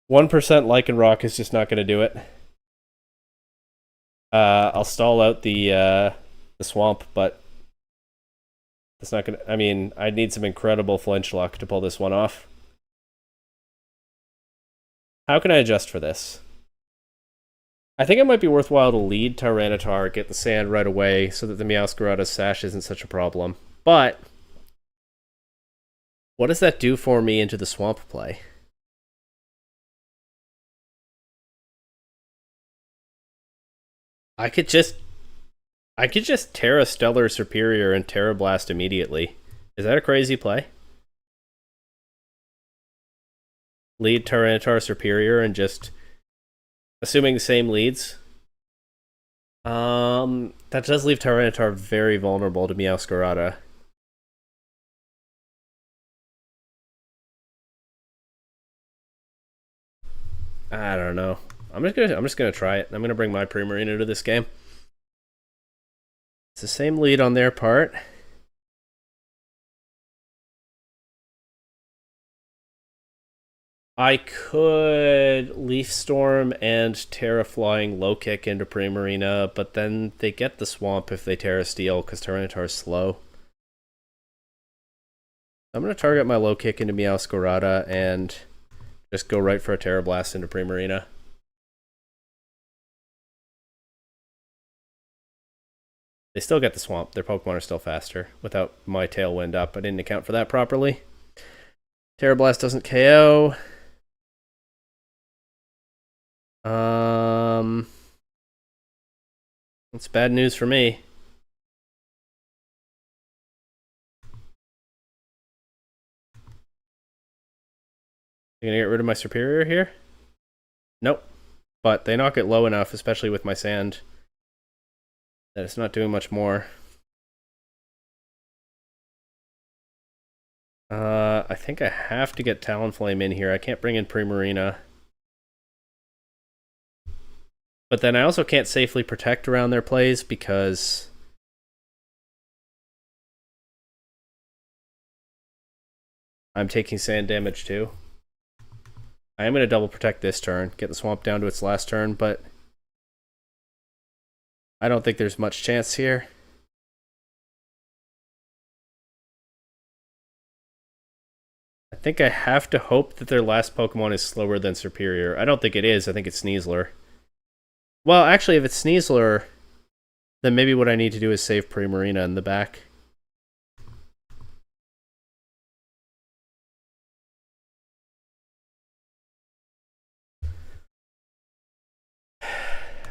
Lycanroc is just not going to do it. I'll stall out the Swamp, but that's not going to... I mean, I'd need some incredible flinch luck to pull this one off. How can I adjust for this? I think it might be worthwhile to lead Tyranitar, get the Sand right away, so that the Meowscarada's Sash isn't such a problem. But what does that do for me into the Swamp play? I could just Terra Stellar Superior and Terra Blast immediately. Is that a crazy play? Lead Tyranitar Superior and just assuming the same leads. That does leave Tyranitar very vulnerable to Meowscarada. I don't know. I'm just gonna try it. I'm gonna bring my Primarina to this game. It's the same lead on their part. I could Leaf Storm and Terra Flying low kick into Primarina, but then they get the swamp if they Terra Steel because Tyranitar's slow. I'm going to target my low kick into Meowscarada and just go right for a Terra Blast into Primarina. They still get the swamp. Their Pokemon are still faster without my Tailwind up. I didn't account for that properly. Terra Blast doesn't KO. That's bad news for me. You gonna get rid of my Superior here? Nope. But they knock it low enough, especially with my Sand, that it's not doing much more. I think I have to get Talonflame in here. I can't bring in Primarina. But then I also can't safely protect around their plays because I'm taking sand damage too. I am going to double protect this turn, get the swamp down to its last turn, but I don't think there's much chance here. I think I have to hope that their last Pokemon is slower than Superior. I don't think it is. I think it's Sneasler. Well, actually, if it's Sneasler, then maybe what I need to do is save Primarina in the back.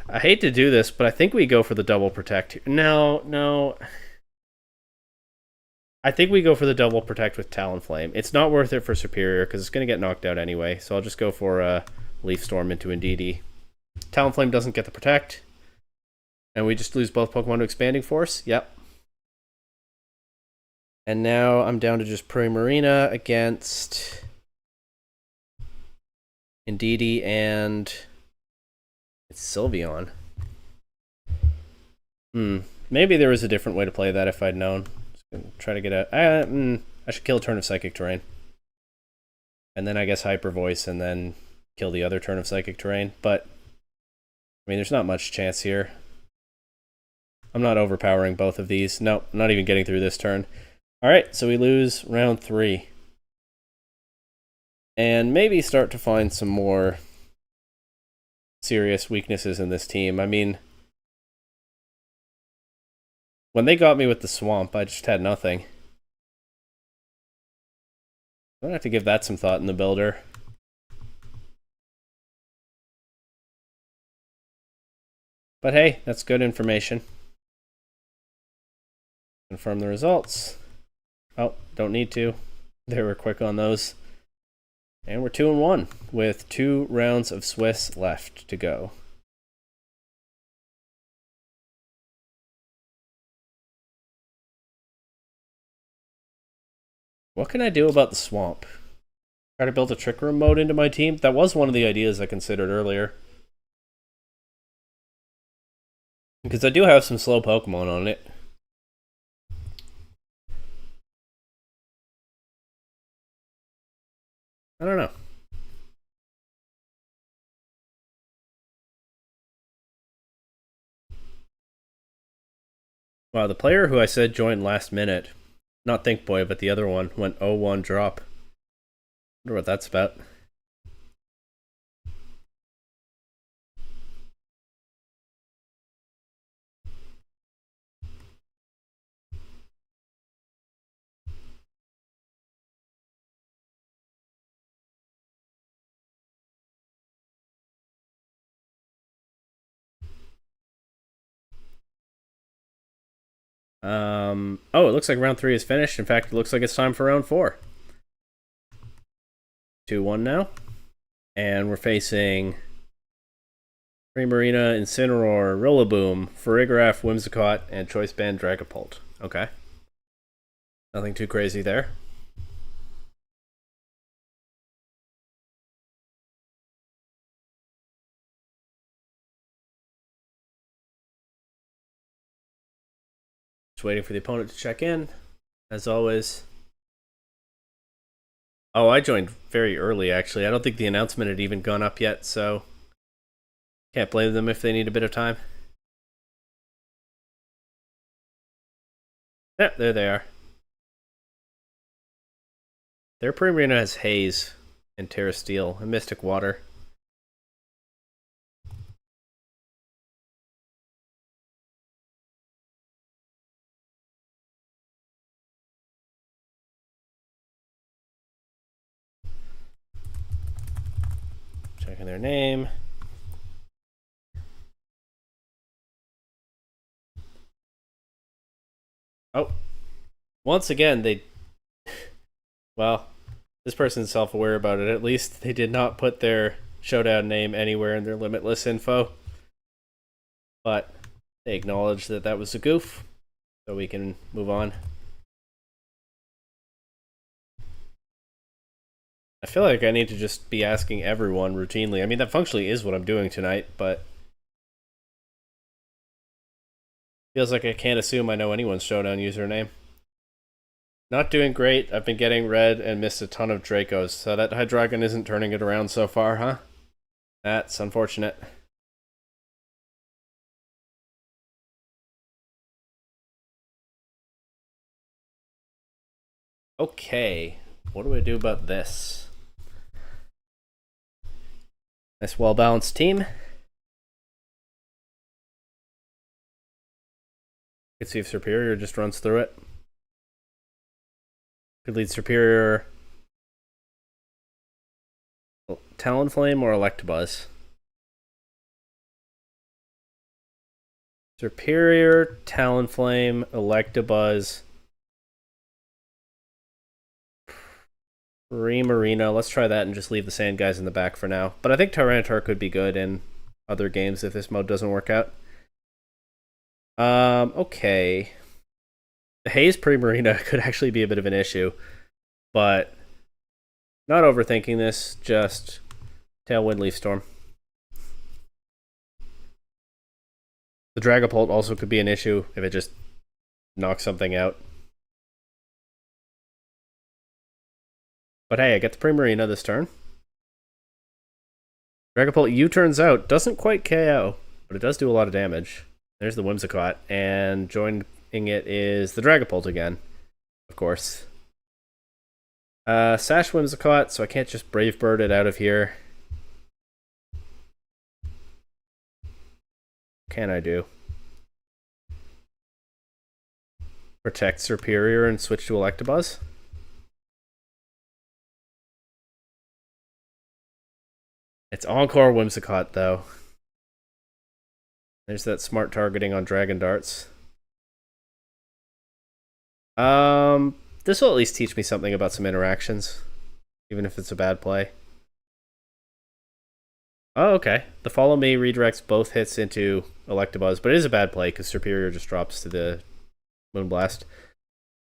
I hate to do this, but I think we go for the double protect. No. I think we go for the double protect with Talonflame. It's not worth it for Superior because it's going to get knocked out anyway. So I'll just go for a Leaf Storm into Indeedee. Talonflame doesn't get the protect. And we just lose both Pokemon to Expanding Force. Yep. And now I'm down to just Primarina against Indeedee and it's Sylveon. Maybe there was a different way to play that if I'd known. Just gonna try to get a... I should kill a turn of Psychic Terrain. And then I guess Hyper Voice and then kill the other turn of Psychic Terrain. But, I mean, there's not much chance here. I'm not overpowering both of these. Nope, not even getting through this turn. Alright, so we lose round 3. And maybe start to find some more serious weaknesses in this team. I mean, when they got me with the swamp, I just had nothing. I'm gonna have to give that some thought in the builder. But hey, that's good information. Confirm the results. Oh, don't need to. They were quick on those. And we're 2-1 with 2 rounds of Swiss left to go. What can I do about the swamp? Try to build a Trick Room mode into my team? That was one of the ideas I considered earlier. Because I do have some slow Pokemon on it. I don't know. Wow, the player who I said joined last minute, not Think Boy, but the other one, went 0-1 drop. Wonder what that's about. Oh, it looks like round 3 is finished. In fact, it looks like it's time for round 4. 2-1 now. And we're facing Primarina, Incineroar, Rillaboom, Farigiraf, Whimsicott, and Choice Band Dragapult. Okay. Nothing too crazy there. Just waiting for the opponent to check in, as always. Oh, I joined very early, actually. I don't think the announcement had even gone up yet, so can't blame them if they need a bit of time. Yeah, there they are. Their Primarina has Haze and Terra Steel and Mystic Water. Checking their name. Oh, once again, well, this person's self-aware about it. At least they did not put their showdown name anywhere in their Limitless info. But they acknowledged that that was a goof, so we can move on. I feel like I need to just be asking everyone routinely. I mean, that functionally is what I'm doing tonight, but feels like I can't assume I know anyone's showdown username. Not doing great. I've been getting red and missed a ton of Dracos, so that Hydreigon isn't turning it around so far, huh? That's unfortunate. Okay, what do I do about this? Nice well-balanced team. Let's see if Superior just runs through it. Could lead Superior Talonflame or Electabuzz. Superior, Talonflame, Electabuzz, Primarina. Let's try that and just leave the Sand guys in the back for now. But I think Tyranitar could be good in other games if this mode doesn't work out. Okay. The Haze Primarina could actually be a bit of an issue, but not overthinking this, just Tailwind Leaf Storm. The Dragapult also could be an issue if it just knocks something out. But hey, I get the Primarina this turn. Dragapult U-turns out, doesn't quite KO, but it does do a lot of damage. There's the Whimsicott, and joining it is the Dragapult again, of course. Sash Whimsicott, so I can't just Brave Bird it out of here. What can I do? Protect Superior and switch to Electabuzz? It's Encore Whimsicott, though. There's that smart targeting on Dragon Darts. This will at least teach me something about some interactions, even if it's a bad play. Oh, okay. The Follow Me redirects both hits into Electabuzz, but it is a bad play because Superior just drops to the Moonblast.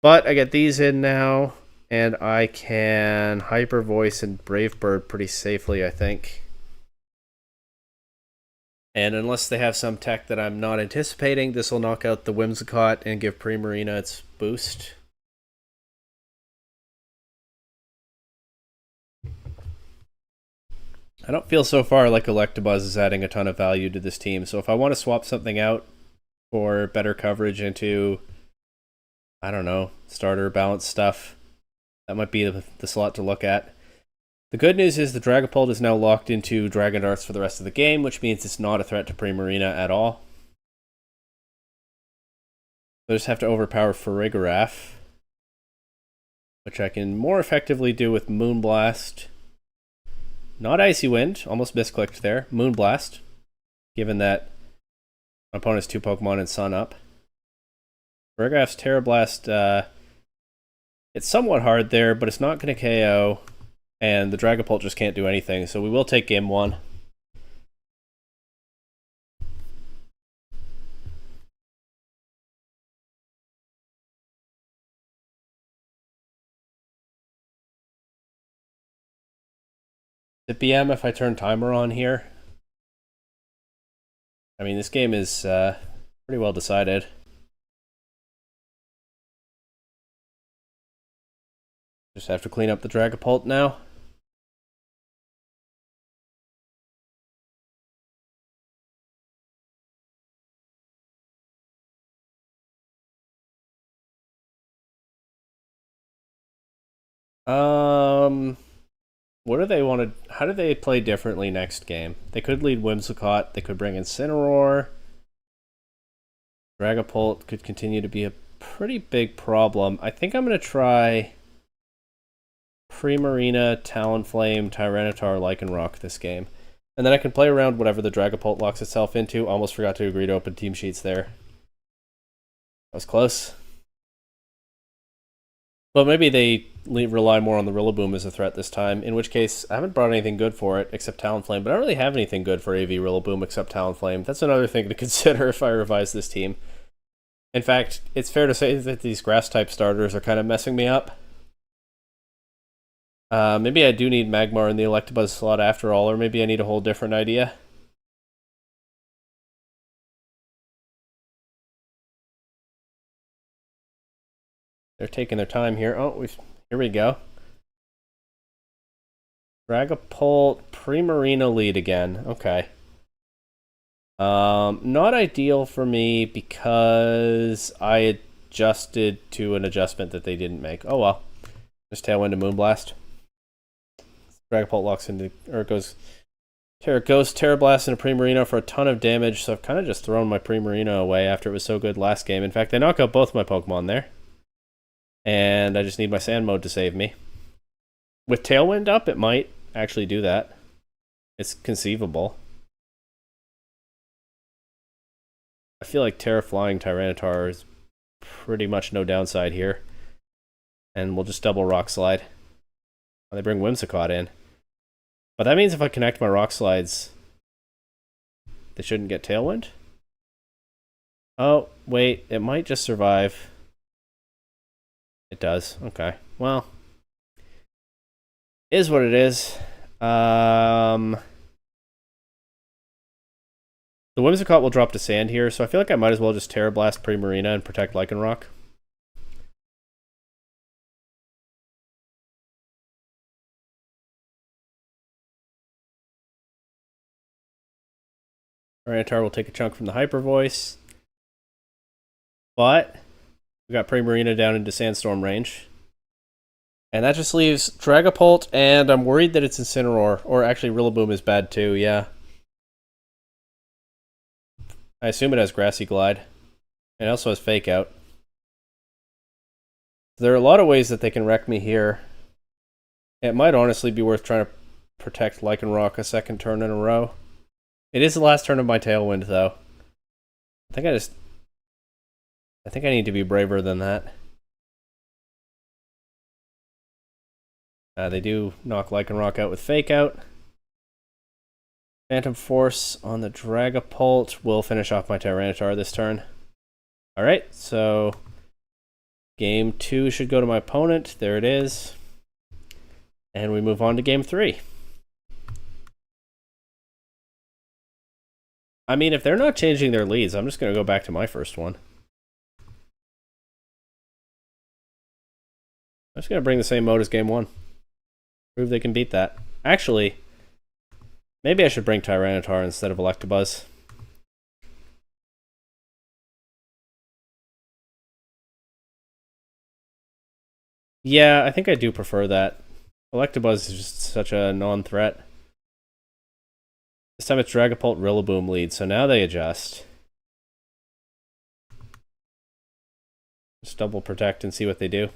But I get these in now, and I can Hyper Voice and Brave Bird pretty safely, I think. And unless they have some tech that I'm not anticipating, this will knock out the Whimsicott and give Primarina its boost. I don't feel so far like Electabuzz is adding a ton of value to this team, so if I want to swap something out for better coverage into, I don't know, starter balance stuff, that might be the slot to look at. The good news is the Dragapult is now locked into Dragon Darts for the rest of the game, which means it's not a threat to Primarina at all. I just have to overpower Farigiraf, which I can more effectively do with Moonblast. Not Icy Wind, almost misclicked there. Moonblast, given that my opponent's 2 Pokemon and Sun up. Farigiraf's Terra Blast, it's somewhat hard there, but it's not going to KO. And the Dragapult just can't do anything, so we will take game 1. Is it BM if I turn timer on here? I mean, this game is pretty well decided. Just have to clean up the Dragapult now. What do they want to... How do they play differently next game? They could lead Whimsicott. They could bring Incineroar. Dragapult could continue to be a pretty big problem. I think I'm going to try Primarina, Talonflame, Tyranitar, Lycanroc this game. And then I can play around whatever the Dragapult locks itself into. Almost forgot to agree to open team sheets there. That was close. But maybe they rely more on the Rillaboom as a threat this time, in which case I haven't brought anything good for it except Talonflame, but I don't really have anything good for AV Rillaboom except Talonflame. That's another thing to consider if I revise this team. In fact, it's fair to say that these Grass-type starters are kind of messing me up. Maybe I do need Magmar in the Electabuzz slot after all, or maybe I need a whole different idea. They're taking their time here. Oh, here we go. Dragapult, Primarina lead again. Okay. Not ideal for me because I adjusted to an adjustment that they didn't make. Oh well. Just Tailwind and Moonblast. Dragapult locks into, or it goes Terra Blast into Primarina for a ton of damage, so I've kind of just thrown my Primarina away after it was so good last game. In fact, they knock out both my Pokemon there. And I just need my Sand Mode to save me. With Tailwind up, it might actually do that. It's conceivable. I feel like Terraflying Tyranitar is pretty much no downside here. And we'll just double Rock Slide. They bring Whimsicott in. But that means if I connect my Rock Slides, they shouldn't get Tailwind? Oh, wait, it might just survive. It does. Okay. Well, is what it is. The Whimsicott will drop to Sand here, so I feel like I might as well just Terra Blast Primarina and protect Lycanroc. Tyranitar will take a chunk from the Hyper Voice. But we got Primarina down into Sandstorm range. And that just leaves Dragapult, and I'm worried that it's Incineroar. Or actually, Rillaboom is bad too, yeah. I assume it has Grassy Glide. And it also has Fake Out. There are a lot of ways that they can wreck me here. It might honestly be worth trying to protect Lycanroc a second turn in a row. It is the last turn of my Tailwind, though. I think I need to be braver than that. They do knock Lycanroc out with Fake Out. Phantom Force on the Dragapult will finish off my Tyranitar this turn. Alright, so game 2 should go to my opponent. There it is. And we move on to game 3. I mean, if they're not changing their leads, I'm just going to go back to my first one. I'm just going to bring the same mode as game 1. Prove they can beat that. Actually, maybe I should bring Tyranitar instead of Electabuzz. Yeah, I think I do prefer that. Electabuzz is just such a non-threat. This time it's Dragapult Rillaboom lead, so now they adjust. Just double protect and see what they do.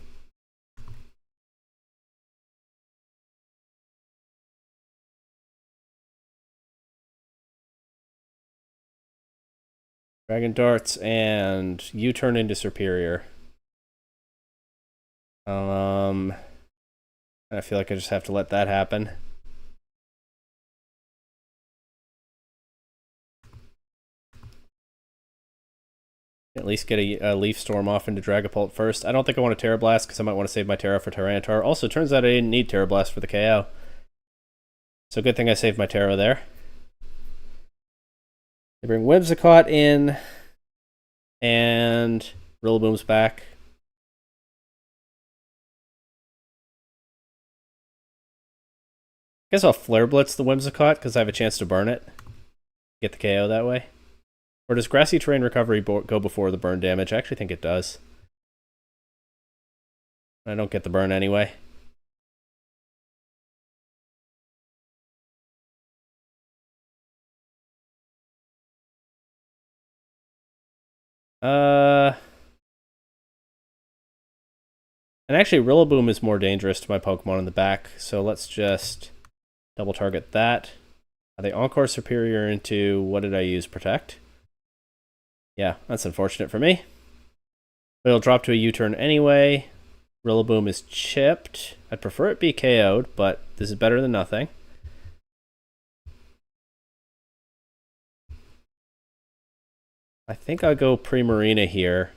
Dragon Darts and U-turn into Superior. I feel like I just have to let that happen. At least get a Leaf Storm off into Dragapult first. I don't think I want a Terra Blast because I might want to save my Terra for Tyranitar. Also, turns out I didn't need Terra Blast for the KO. So good thing I saved my Terra there. They bring Whimsicott in. And Rillaboom's back. guess I'll Flare Blitz the Whimsicott because I have a chance to burn it. Get the KO that way. Or does Grassy Terrain Recovery go before the burn damage? I actually think it does. I don't get the burn anyway. And actually, Rillaboom is more dangerous to my Pokemon in the back, so let's just double target that. Are they Encore Superior into, what did I use, Protect? Yeah, that's unfortunate for me. But it'll drop to a U-turn anyway. Rillaboom is chipped. I'd prefer it be KO'd, but this is better than nothing. I think I'll go Primarina here.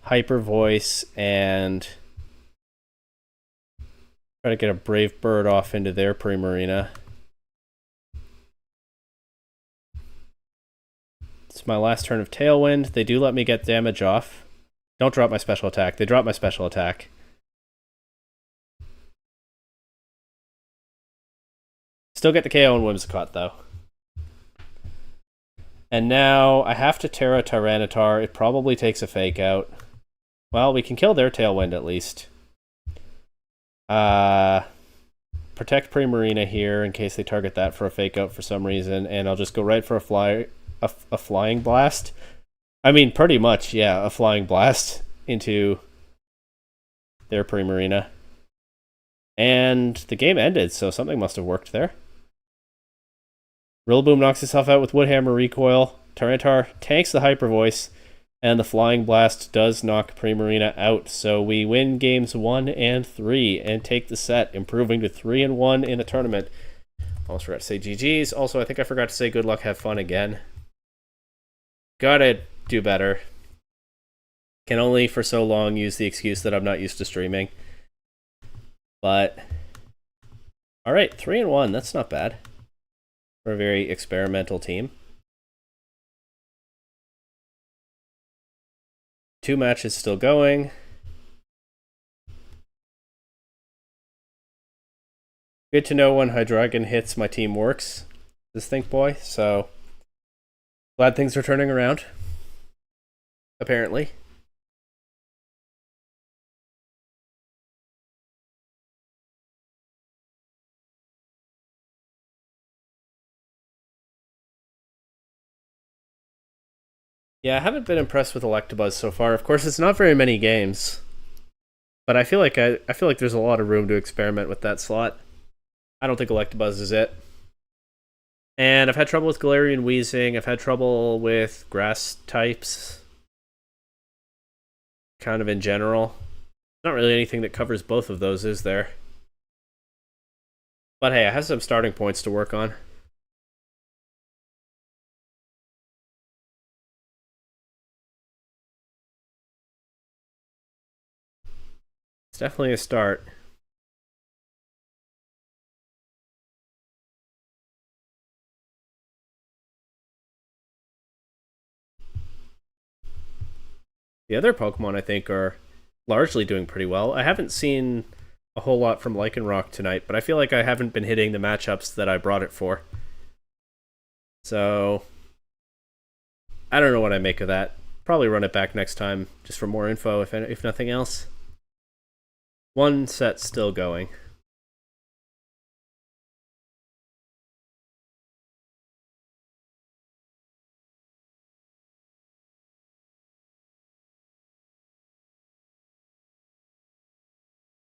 Hyper Voice and try to get a Brave Bird off into their Primarina. It's my last turn of Tailwind. They do let me get damage off. Don't drop my special attack. They drop my special attack. Still get the KO on Whimsicott, though. And now I have to Terra Tyranitar. It probably takes a Fake Out. Well, we can kill their Tailwind at least. Protect Primarina here in case they target that for a Fake Out for some reason, and I'll just go right for a Flying Blast. I mean, pretty much, yeah, a Flying Blast into their Primarina. And the game ended, so something must have worked there. Rillaboom knocks itself out with Woodhammer Recoil. Tyranitar tanks the Hyper Voice, and the Flying Blast does knock Primarina out. So we win games 1 and 3 and take the set, improving to 3-1 in the tournament. Almost forgot to say GG's. Also, I think I forgot to say good luck, have fun again. Gotta do better. Can only for so long use the excuse that I'm not used to streaming. But, alright, 3-1, that's not bad. For a very experimental team. 2 matches still going. Good to know when Hydreigon hits, my team works. This Think Boy, so glad things are turning around. Apparently. Yeah, I haven't been impressed with Electabuzz so far. Of course, it's not very many games, but I feel like there's a lot of room to experiment with that slot. I don't think Electabuzz is it. And I've had trouble with Galarian Weezing. I've had trouble with grass types, kind of in general. Not really anything that covers both of those, is there? But hey, I have some starting points to work on. It's definitely a start. The other Pokemon, I think, are largely doing pretty well. I haven't seen a whole lot from Lycanroc tonight, but I feel like I haven't been hitting the matchups that I brought it for. So, I don't know what I make of that. Probably run it back next time, just for more info, if nothing else. 1 set still going.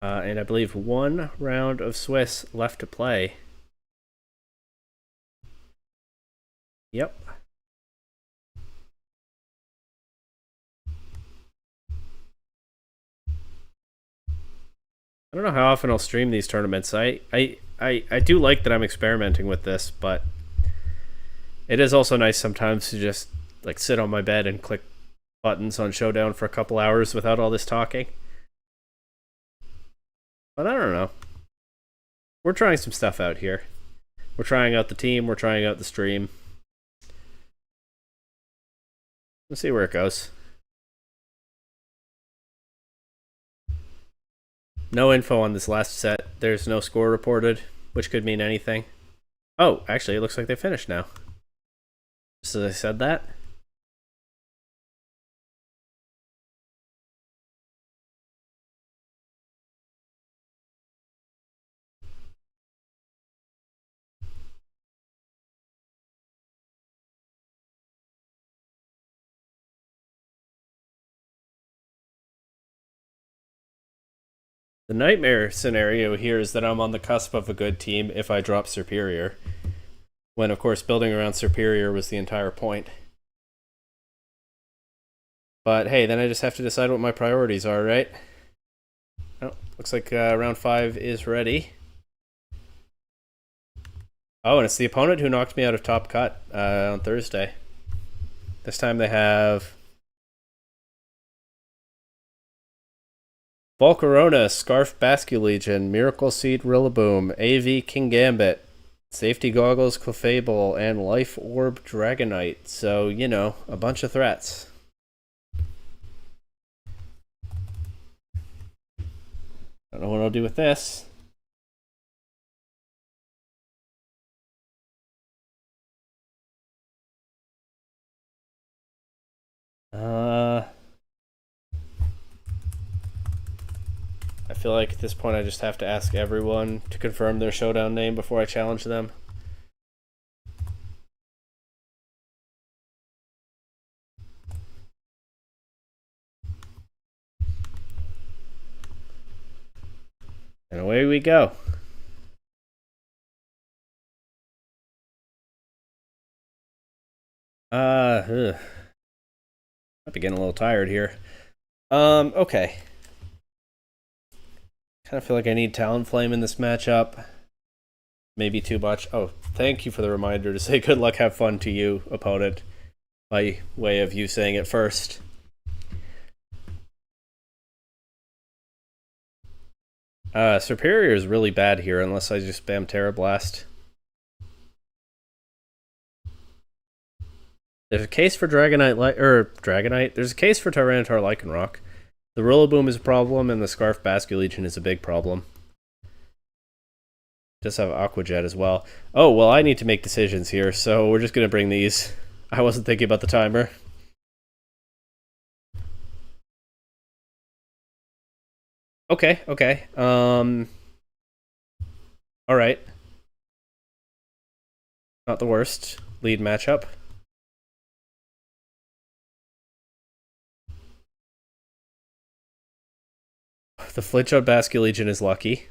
And I believe 1 round of Swiss left to play. Yep. I don't know how often I'll stream these tournaments. I do like that I'm experimenting with this, but it is also nice sometimes to just like sit on my bed and click buttons on Showdown for a couple hours without all this talking. But I don't know. We're trying some stuff out here. We're trying out the team, we're trying out the stream. Let's see where it goes. No info on this last set. There's no score reported. which could mean anything. Oh, actually, it looks like they finished now. Just as I said that. The nightmare scenario here is that I'm on the cusp of a good team if I drop Superior. When, of course, building around Superior was the entire point. But hey, then I just have to decide what my priorities are, right? Oh, looks like round 5 is ready. Oh, and it's the opponent who knocked me out of Top Cut on Thursday. This time they have Volcarona, Scarf Basculegion, Miracle Seed Rillaboom, AV King Gambit, Safety Goggles Clefable, and Life Orb Dragonite. So, you know, a bunch of threats. I don't know what I'll do with this. I feel like at this point I just have to ask everyone to confirm their showdown name before I challenge them. And away we go. Might be getting a little tired here. Okay. Kind of feel like I need Talonflame in this matchup. Maybe too much. Oh, thank you for the reminder to say good luck, have fun to you, opponent. By way of you saying it first. Superior is really bad here unless I just spam Terra Blast. There's a case for Dragonite. There's a case for Tyranitar Lycanroc. The Rillaboom is a problem, and the Scarf Basculegion is a big problem. Just have Aqua Jet as well. Oh, well, I need to make decisions here, so we're just going to bring these. I wasn't thinking about the timer. Okay. Alright. Not the worst lead matchup. The flinch on Basculegion is lucky.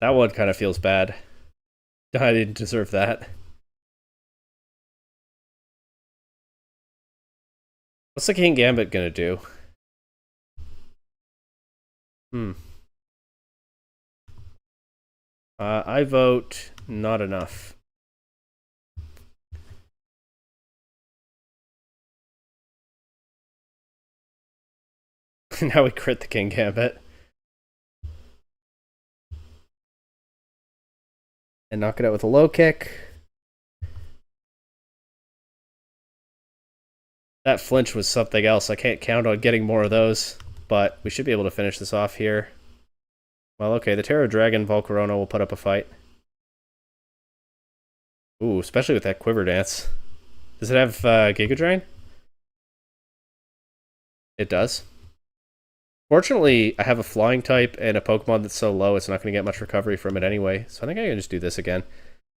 That one kind of feels bad. I didn't deserve that. What's the King Gambit gonna do? I vote not enough. Now we crit the King Gambit. And knock it out with a low kick. That flinch was something else. I can't count on getting more of those, but we should be able to finish this off here. Well, okay, the Terra Dragon Volcarona will put up a fight. Ooh, especially with that Quiver Dance. Does it have Giga Drain? It does. Fortunately, I have a flying type and a Pokemon that's so low it's not going to get much recovery from it anyway. So I think I can just do this again.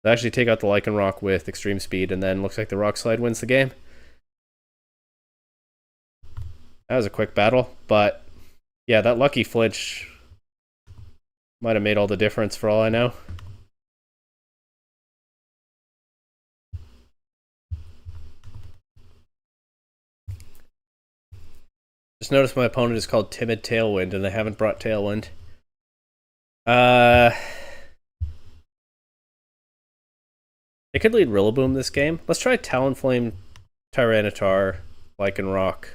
I actually take out the Lycanroc with extreme speed, and then looks like the Rock Slide wins the game. That was a quick battle, but yeah, that lucky flinch might have made all the difference for all I know. Just noticed my opponent is called Timid Tailwind, and they haven't brought Tailwind. It could lead Rillaboom this game. Let's try Talonflame, Tyranitar, Lycanroc.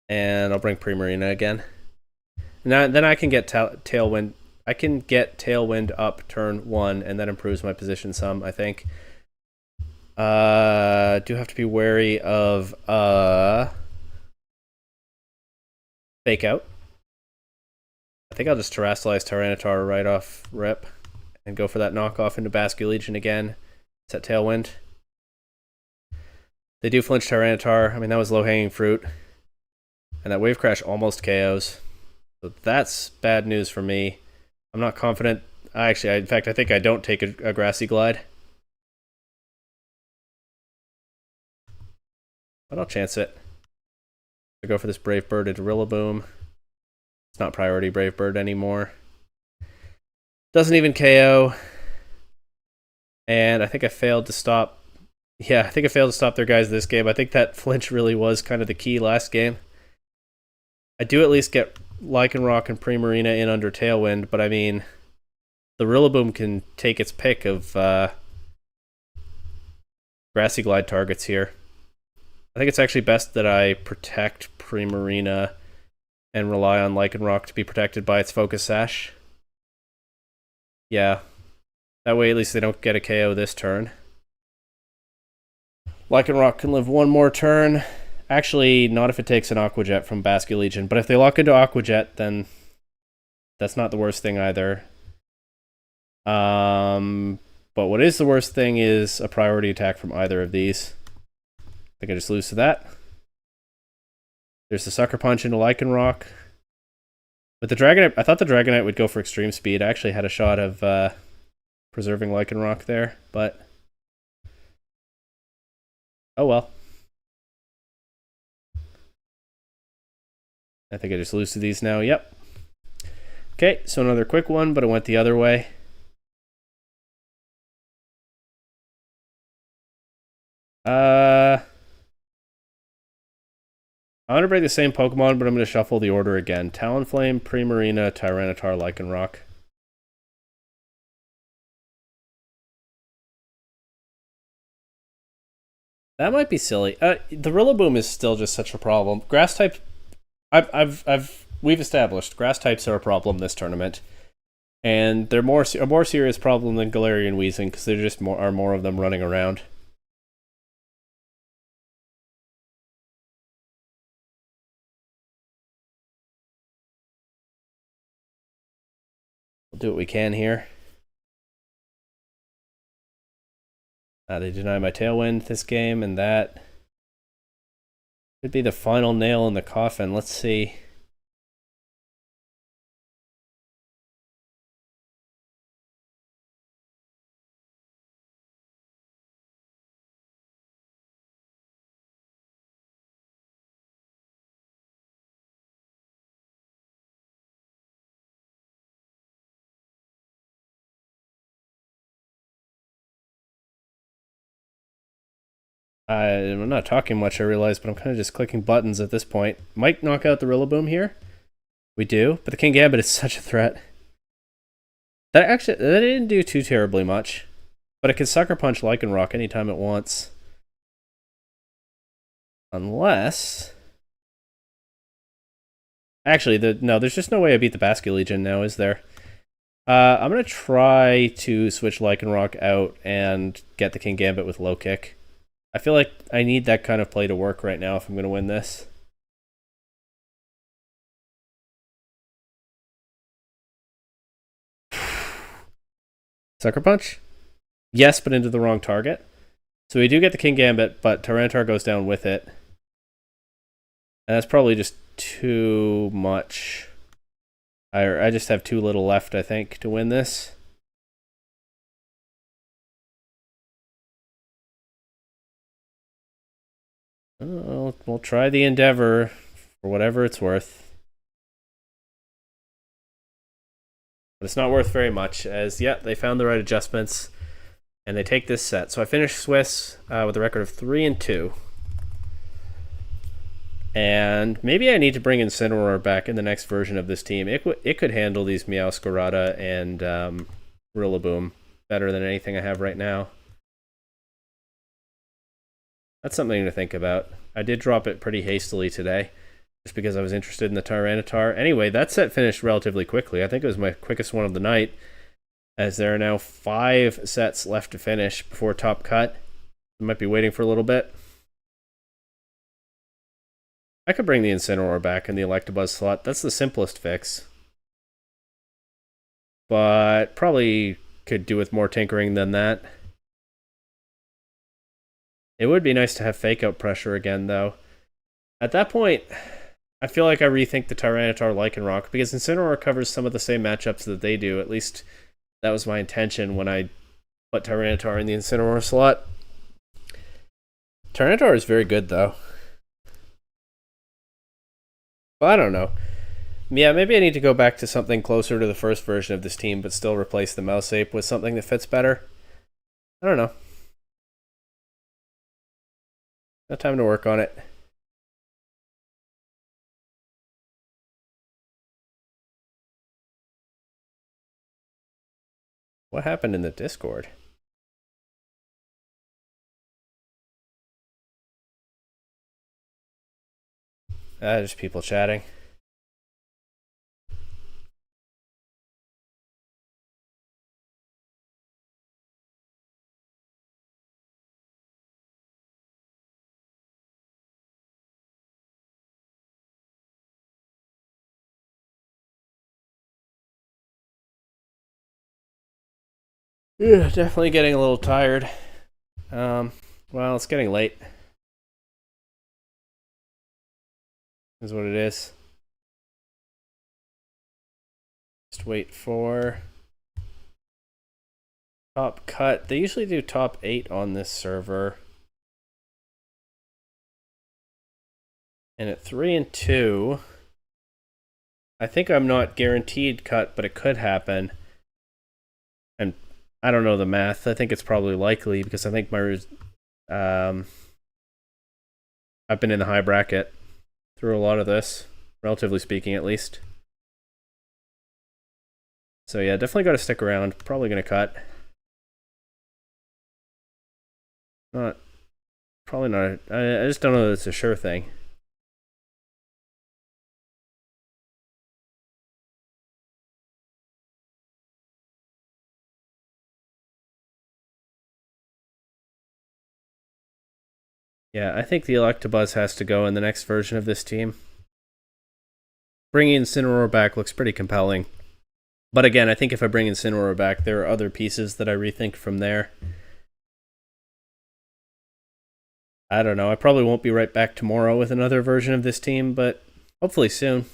And I'll bring Primarina again. Now, then I can get Tailwind. I can get Tailwind up turn 1, and that improves my position some, I think. Do have to be wary of Fake Out. I think I'll just Terrasilize Tyranitar right off rip and go for that knockoff into Basculegion again. Set Tailwind. They do flinch Tyranitar. I mean, that was low-hanging fruit. And that Wave Crash almost KOs. So that's bad news for me. I'm not confident. In fact, I think I don't take a Grassy Glide. But I'll chance it. I go for this Brave Bird into Rillaboom. It's not priority Brave Bird anymore. Doesn't even KO. And I think I failed to stop. Yeah, I think I failed to stop their guys this game. I think that flinch really was kind of the key last game. I do at least get Lycanroc and Primarina in under Tailwind, but I mean, the Rillaboom can take its pick of Grassy Glide targets here. I think it's actually best that I protect Primarina and rely on Lycanroc to be protected by its Focus Sash. Yeah. That way at least they don't get a KO this turn. Lycanroc can live one more turn. Actually, not if it takes an Aqua Jet from Basculegion, but if they lock into Aqua Jet, then that's not the worst thing either. But what is the worst thing is a priority attack from either of these. I think I just lose to that. There's the Sucker Punch into Lycanroc. With the Dragonite, I thought the Dragonite would go for extreme speed. I actually had a shot of preserving Lycanroc there, but oh well. I think I just lose to these now. Yep. Okay, so another quick one, but it went the other way. I'm going to break the same Pokemon, but I'm going to shuffle the order again. Talonflame, Primarina, Tyranitar, Lycanroc. That might be silly. The Rillaboom is still just such a problem. Grass type, we've established grass types are a problem this tournament, and they're a more serious problem than Galarian Weezing because there just are more of them running around. We'll do what we can here. They deny my Tailwind this game, and that could be the final nail in the coffin. Let's see. I'm not talking much, I realize, but I'm kind of just clicking buttons at this point. Might knock out the Rillaboom here. We do, but the King Gambit is such a threat. That didn't do too terribly much, but it can Sucker Punch Lycanroc anytime it wants. Unless... Actually, no, there's just no way I beat the Basculegion now, is there? I'm going to try to switch Lycanroc out and get the King Gambit with Low Kick. I feel like I need that kind of play to work right now if I'm going to win this. Sucker Punch? Yes, but into the wrong target. So we do get the King Gambit, but Tyranitar goes down with it. And that's probably just too much. I just have too little left, I think, to win this. We'll try the endeavor for whatever it's worth. But it's not worth very much, as, yeah, they found the right adjustments, and they take this set. So I finished Swiss with a record of 3-2. And maybe I need to bring Incineroar back in the next version of this team. It could handle these Meowscarada and Rillaboom better than anything I have right now. That's something to think about. I did drop it pretty hastily today, just because I was interested in the Tyranitar. Anyway, that set finished relatively quickly. I think it was my quickest one of the night, as there are now 5 sets left to finish before top cut. I might be waiting for a little bit. I could bring the Incineroar back in the Electabuzz slot. That's the simplest fix. but probably could do with more tinkering than that. It would be nice to have fake out pressure again, though. At that point, I feel like I rethink the Tyranitar Lycanroc, because Incineroar covers some of the same matchups that they do. At least that was my intention when I put Tyranitar in the Incineroar slot. Tyranitar is very good, though. Well, I don't know. Yeah, maybe I need to go back to something closer to the first version of this team, but still replace the Mouse Ape with something that fits better. I don't know. Got time to work on it. What happened in the Discord? Just people chatting. Yeah, definitely getting a little tired. Well, it's getting late. Is what it is. Just wait for top cut. They usually do top 8 on this server. And at 3 and 2, I think I'm not guaranteed cut, but it could happen. And I don't know the math. I think it's probably likely because I think my I've been in the high bracket through a lot of this, relatively speaking, at least. So yeah, definitely got to stick around. Probably gonna cut. Probably not. I just don't know that it's a sure thing. Yeah, I think the Electabuzz has to go in the next version of this team. Bringing Incineroar back looks pretty compelling. But again, I think if I bring Incineroar back, there are other pieces that I rethink from there. I don't know. I probably won't be right back tomorrow with another version of this team, but hopefully soon.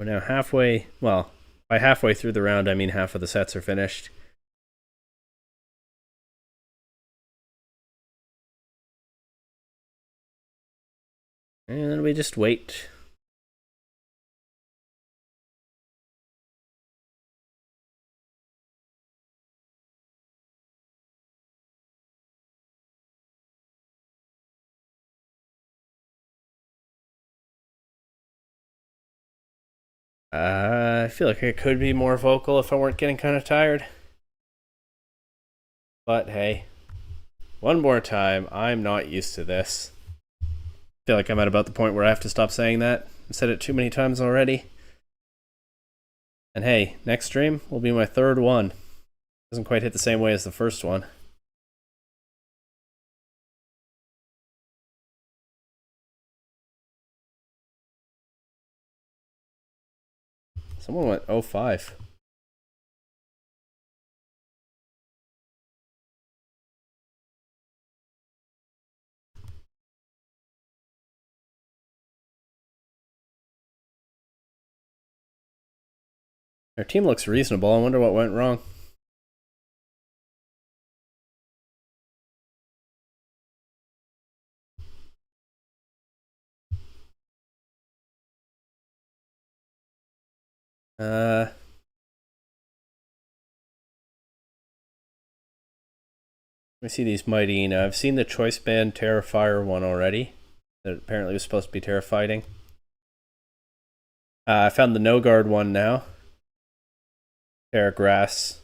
We're now halfway, well, by halfway through the round, I mean half of the sets are finished. And then we just wait. I feel like I could be more vocal if I weren't getting kind of tired. But hey, one more time, I'm not used to this. I feel like I'm at about the point where I have to stop saying that. I've said it too many times already. And hey, next stream will be my third one. Doesn't quite hit the same way as the first one. Someone went 05. Their team looks reasonable. I wonder what went wrong. Let me see these Mightyena. I've seen the Choice Band Terrifier one already. That apparently was supposed to be terrifying. I found the No Guard one now. Terragrass,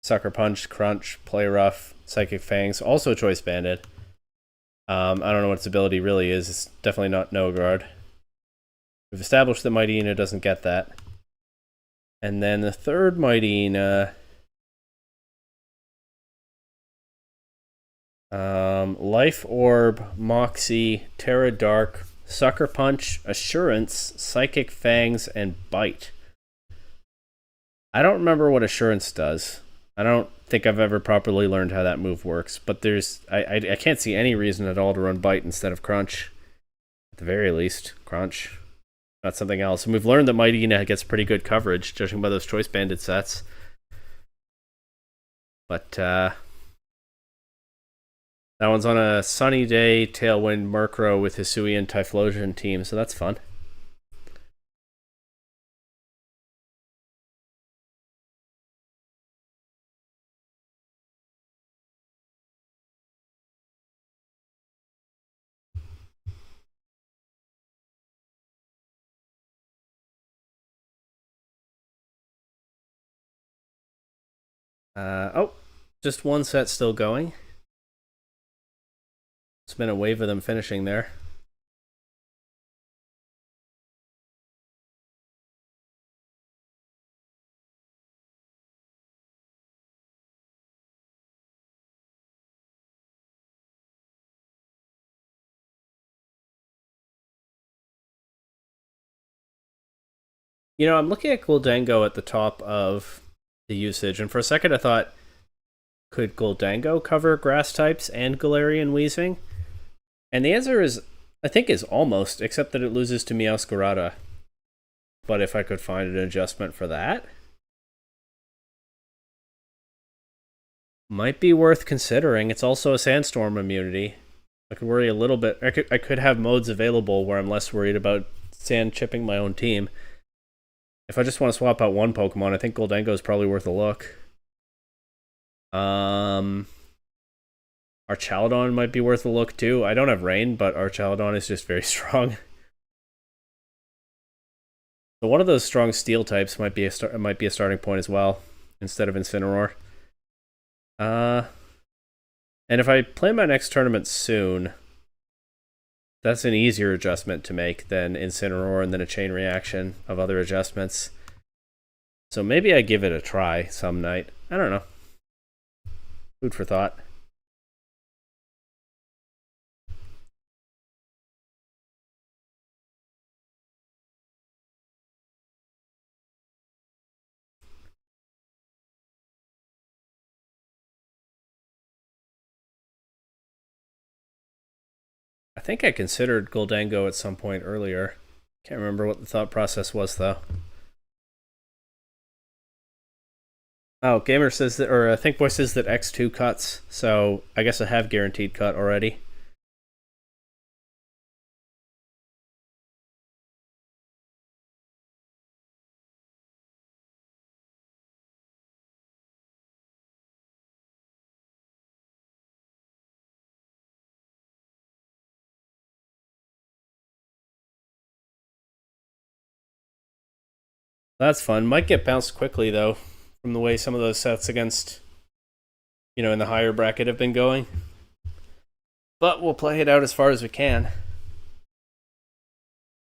Sucker Punch, Crunch, Play Rough, Psychic Fangs, also Choice Banded. I don't know what its ability really is. It's definitely not No Guard. We've established that Mightyena doesn't get that. And then the third Mightyena Life Orb, Moxie, Terra Dark, Sucker Punch, Assurance, Psychic Fangs, and Bite. I don't remember what Assurance does. I don't think I've ever properly learned how that move works, but I can't see any reason at all to run Bite instead of Crunch. At the very least, Crunch. Not something else. And we've learned that Mightyena gets pretty good coverage, judging by those Choice Banded sets. But that one's on a sunny day, Tailwind Murkrow with Hisuian Typhlosion team, so that's fun. Oh, just one set still going. It's been a wave of them finishing there. You know, I'm looking at Gholdengo at the top of the usage, and for a second I thought, could Gholdengo cover grass types and Galarian Weezing? And the answer is, I think, is almost, except that it loses to Meowscarada. But if I could find an adjustment for that, might be worth considering. It's also a Sandstorm immunity. I could worry a little bit. I could have modes available where I'm less worried about sand chipping my own team. If I just want to swap out one Pokemon, I think Gholdengo is probably worth a look. Archaladon might be worth a look too. I don't have Rain, but Archaladon is just very strong. So one of those strong Steel types might be a starting point as well, instead of Incineroar. And if I play my next tournament soon, that's an easier adjustment to make than Incineroar and then a chain reaction of other adjustments. So maybe I give it a try some night. I don't know. Food for thought. I think I considered Gholdengo at some point earlier. Can't remember what the thought process was, though. Oh, Gamer says that, or Thinkboy says that X2 cuts, so I guess I have guaranteed cut already. That's fun. Might get bounced quickly, though, from the way some of those sets against, in the higher bracket have been going. But we'll play it out as far as we can.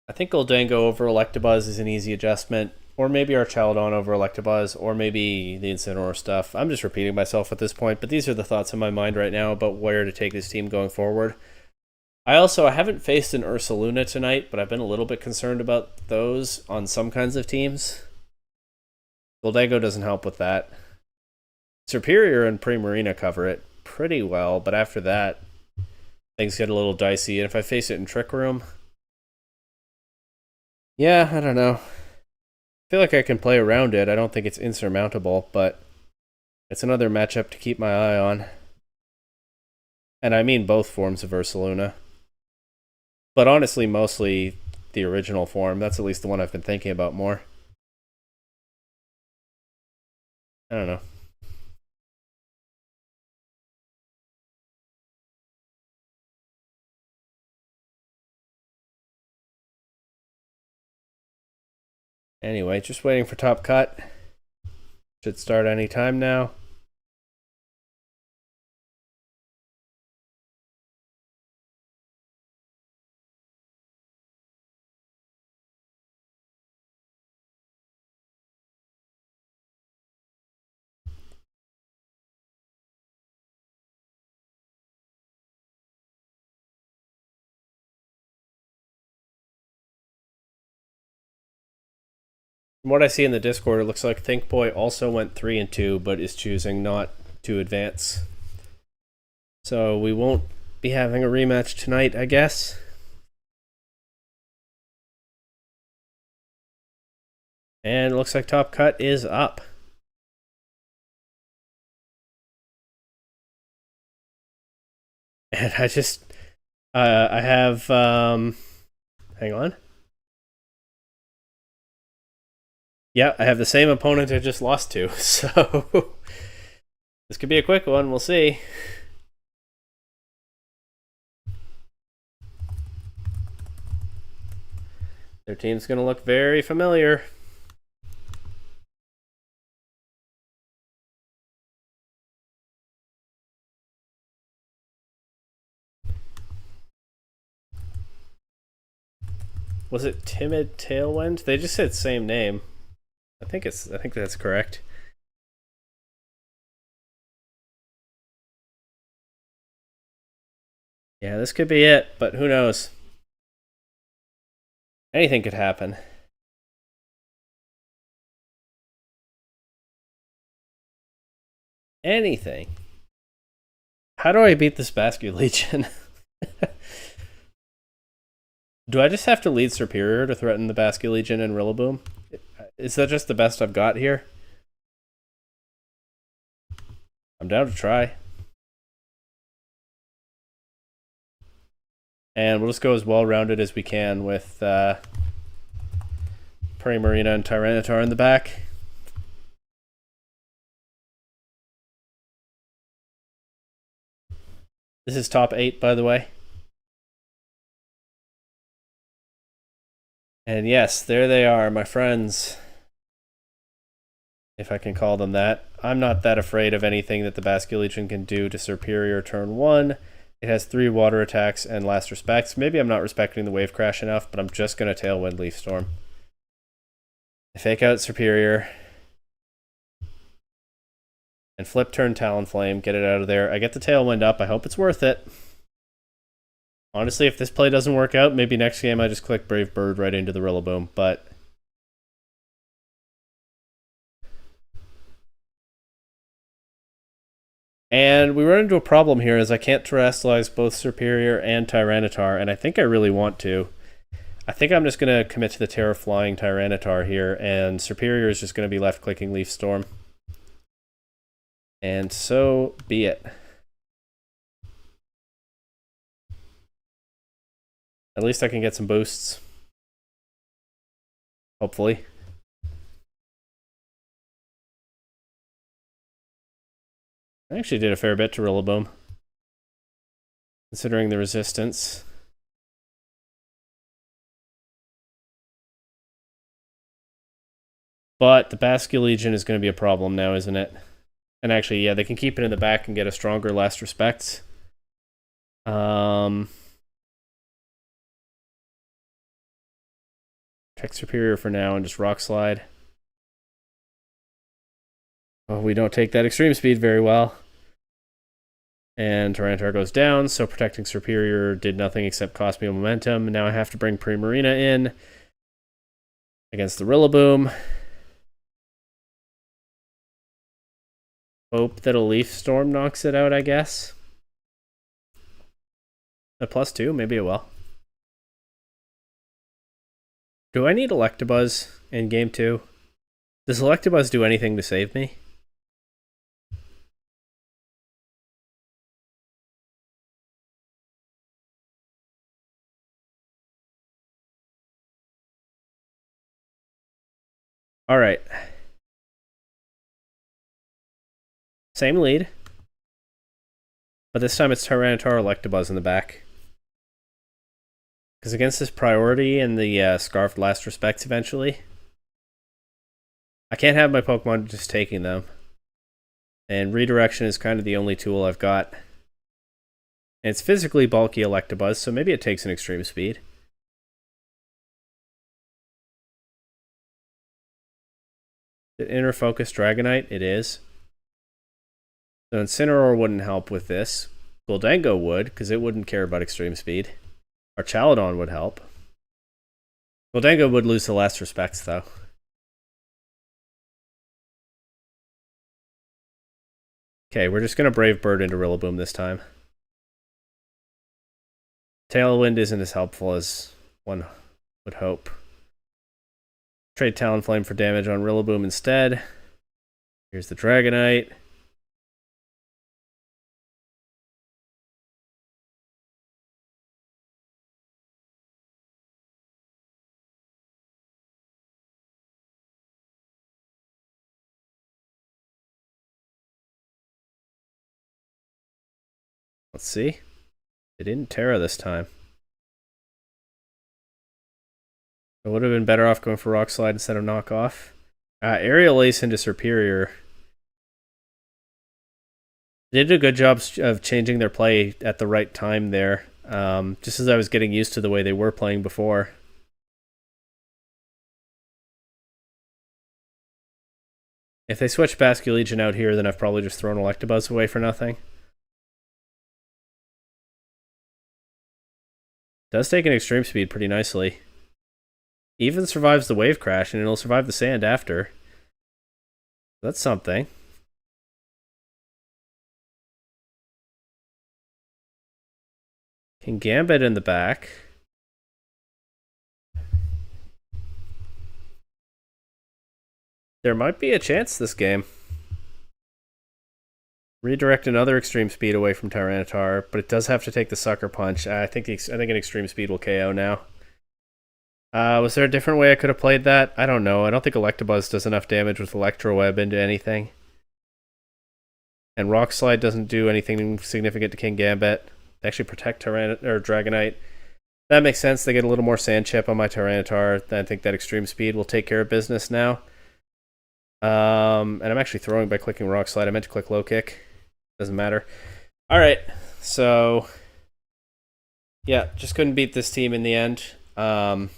I think Gholdengo over Electabuzz is an easy adjustment, or maybe Archaladon over Electabuzz, or maybe the Incineroar stuff. I'm just repeating myself at this point, but these are the thoughts in my mind right now about where to take this team going forward. I haven't faced an Ursaluna tonight, but I've been a little bit concerned about those on some kinds of teams. Gholdengo doesn't help with that. Serperior and Primarina cover it pretty well, but after that, things get a little dicey. And if I face it in Trick Room, yeah, I don't know. I feel like I can play around it. I don't think it's insurmountable, but it's another matchup to keep my eye on. And I mean both forms of Ursaluna. But honestly, mostly the original form. That's at least the one I've been thinking about more. I don't know. Anyway, just waiting for top cut. Should start any time now. From what I see in the Discord, it looks like ThinkBoy also went 3-2, but is choosing not to advance. So we won't be having a rematch tonight, I guess. And it looks like Top Cut is up. And I just, I have, hang on. Yeah, I have the same opponent I just lost to, so this could be a quick one, we'll see. Their team's gonna look very familiar. Was it Timid Tailwind? They just said same name. I think that's correct. Yeah, this could be it, but who knows? Anything could happen. Anything. How do I beat this Bascu Legion? Do I just have to lead Superior to threaten the Bascu Legion and Rillaboom? Is that just the best I've got here? I'm down to try. And we'll just go as well-rounded as we can with Primarina and Tyranitar in the back. This is top 8, by the way. And yes, there they are, my friends. If I can call them that. I'm not that afraid of anything that the Bascu Legion can do to Superior turn 1. It has 3 water attacks and last respects. Maybe I'm not respecting the wave crash enough, but I'm just going to Tailwind Leaf Storm. I fake out Superior. And flip turn Talonflame, get it out of there. I get the Tailwind up, I hope it's worth it. Honestly, if this play doesn't work out, maybe next game I just click Brave Bird right into the Rillaboom, but... And we run into a problem here as I can't terrestrialize both Superior and Tyranitar, and I think I really want to. I think I'm just going to commit to the Terra Flying Tyranitar here, and Superior is just going to be left clicking Leaf Storm. And so be it. At least I can get some boosts. Hopefully. I actually did a fair bit to Rillaboom, considering the resistance. But the Bascu Legion is going to be a problem now, isn't it? And actually, yeah, they can keep it in the back and get a stronger last respects. Check Superior for now and just Rock Slide. Oh, we don't take that extreme speed very well. And Tyranitar goes down, so protecting Superior did nothing except cost me a momentum. Now I have to bring Primarina in against the Rillaboom. Hope that a Leaf Storm knocks it out, I guess. A +2, maybe it will. Do I need Electabuzz in game 2? Does Electabuzz do anything to save me? Alright. Same lead. But this time it's Tyranitar Electabuzz in the back. Because against this priority and the Scarfed Last Respects eventually, I can't have my Pokemon just taking them. And redirection is kind of the only tool I've got. And it's physically bulky Electabuzz, so maybe it takes an extreme speed. The Inner Focus Dragonite, it is. So Incineroar wouldn't help with this. Goldango would, because it wouldn't care about extreme speed. Or Chaladon would help. Goldango would lose the last respects, though. Okay, we're just going to Brave Bird into Rillaboom this time. Tailwind isn't as helpful as one would hope. Trade Talonflame for damage on Rillaboom instead. Here's the Dragonite. Let's see. They didn't Terra this time. I would have been better off going for Rock Slide instead of Knockoff. Aerial Ace into Superior. They did a good job of changing their play at the right time there. Just as I was getting used to the way they were playing before. If they switch Basculegion out here, then I've probably just thrown Electabuzz away for nothing. Does take an Extreme Speed pretty nicely. Even survives the Wave Crash, and it'll survive the Sand after. That's something. Can Gambit in the back. There might be a chance this game. Redirect another Extreme Speed away from Tyranitar, but it does have to take the Sucker Punch. I think an Extreme Speed will KO now. Was there a different way I could have played that? I don't know. I don't think Electabuzz does enough damage with Electro Web into anything. And Rock Slide doesn't do anything significant to King Gambit. They actually protect Dragonite. That makes sense. They get a little more Sand Chip on my Tyranitar. I think that Extreme Speed will take care of business now. And I'm actually throwing by clicking Rock Slide. I meant to click Low Kick. Doesn't matter. Alright, so yeah, just couldn't beat this team in the end. Gonna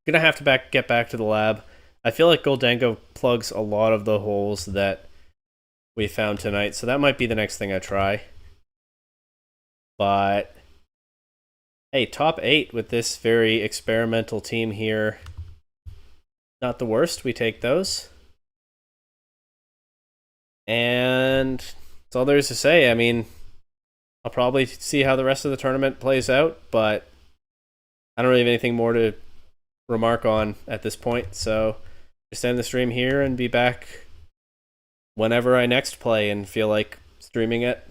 have to get back to the lab. I feel like Goldango plugs a lot of the holes that we found tonight, so that might be the next thing I try. But hey, top 8 with this very experimental team here. Not the worst, we take those. And that's all there is to say. I mean, I'll probably see how the rest of the tournament plays out, but I don't really have anything more to remark on at this point. So just end the stream here and be back whenever I next play and feel like streaming it.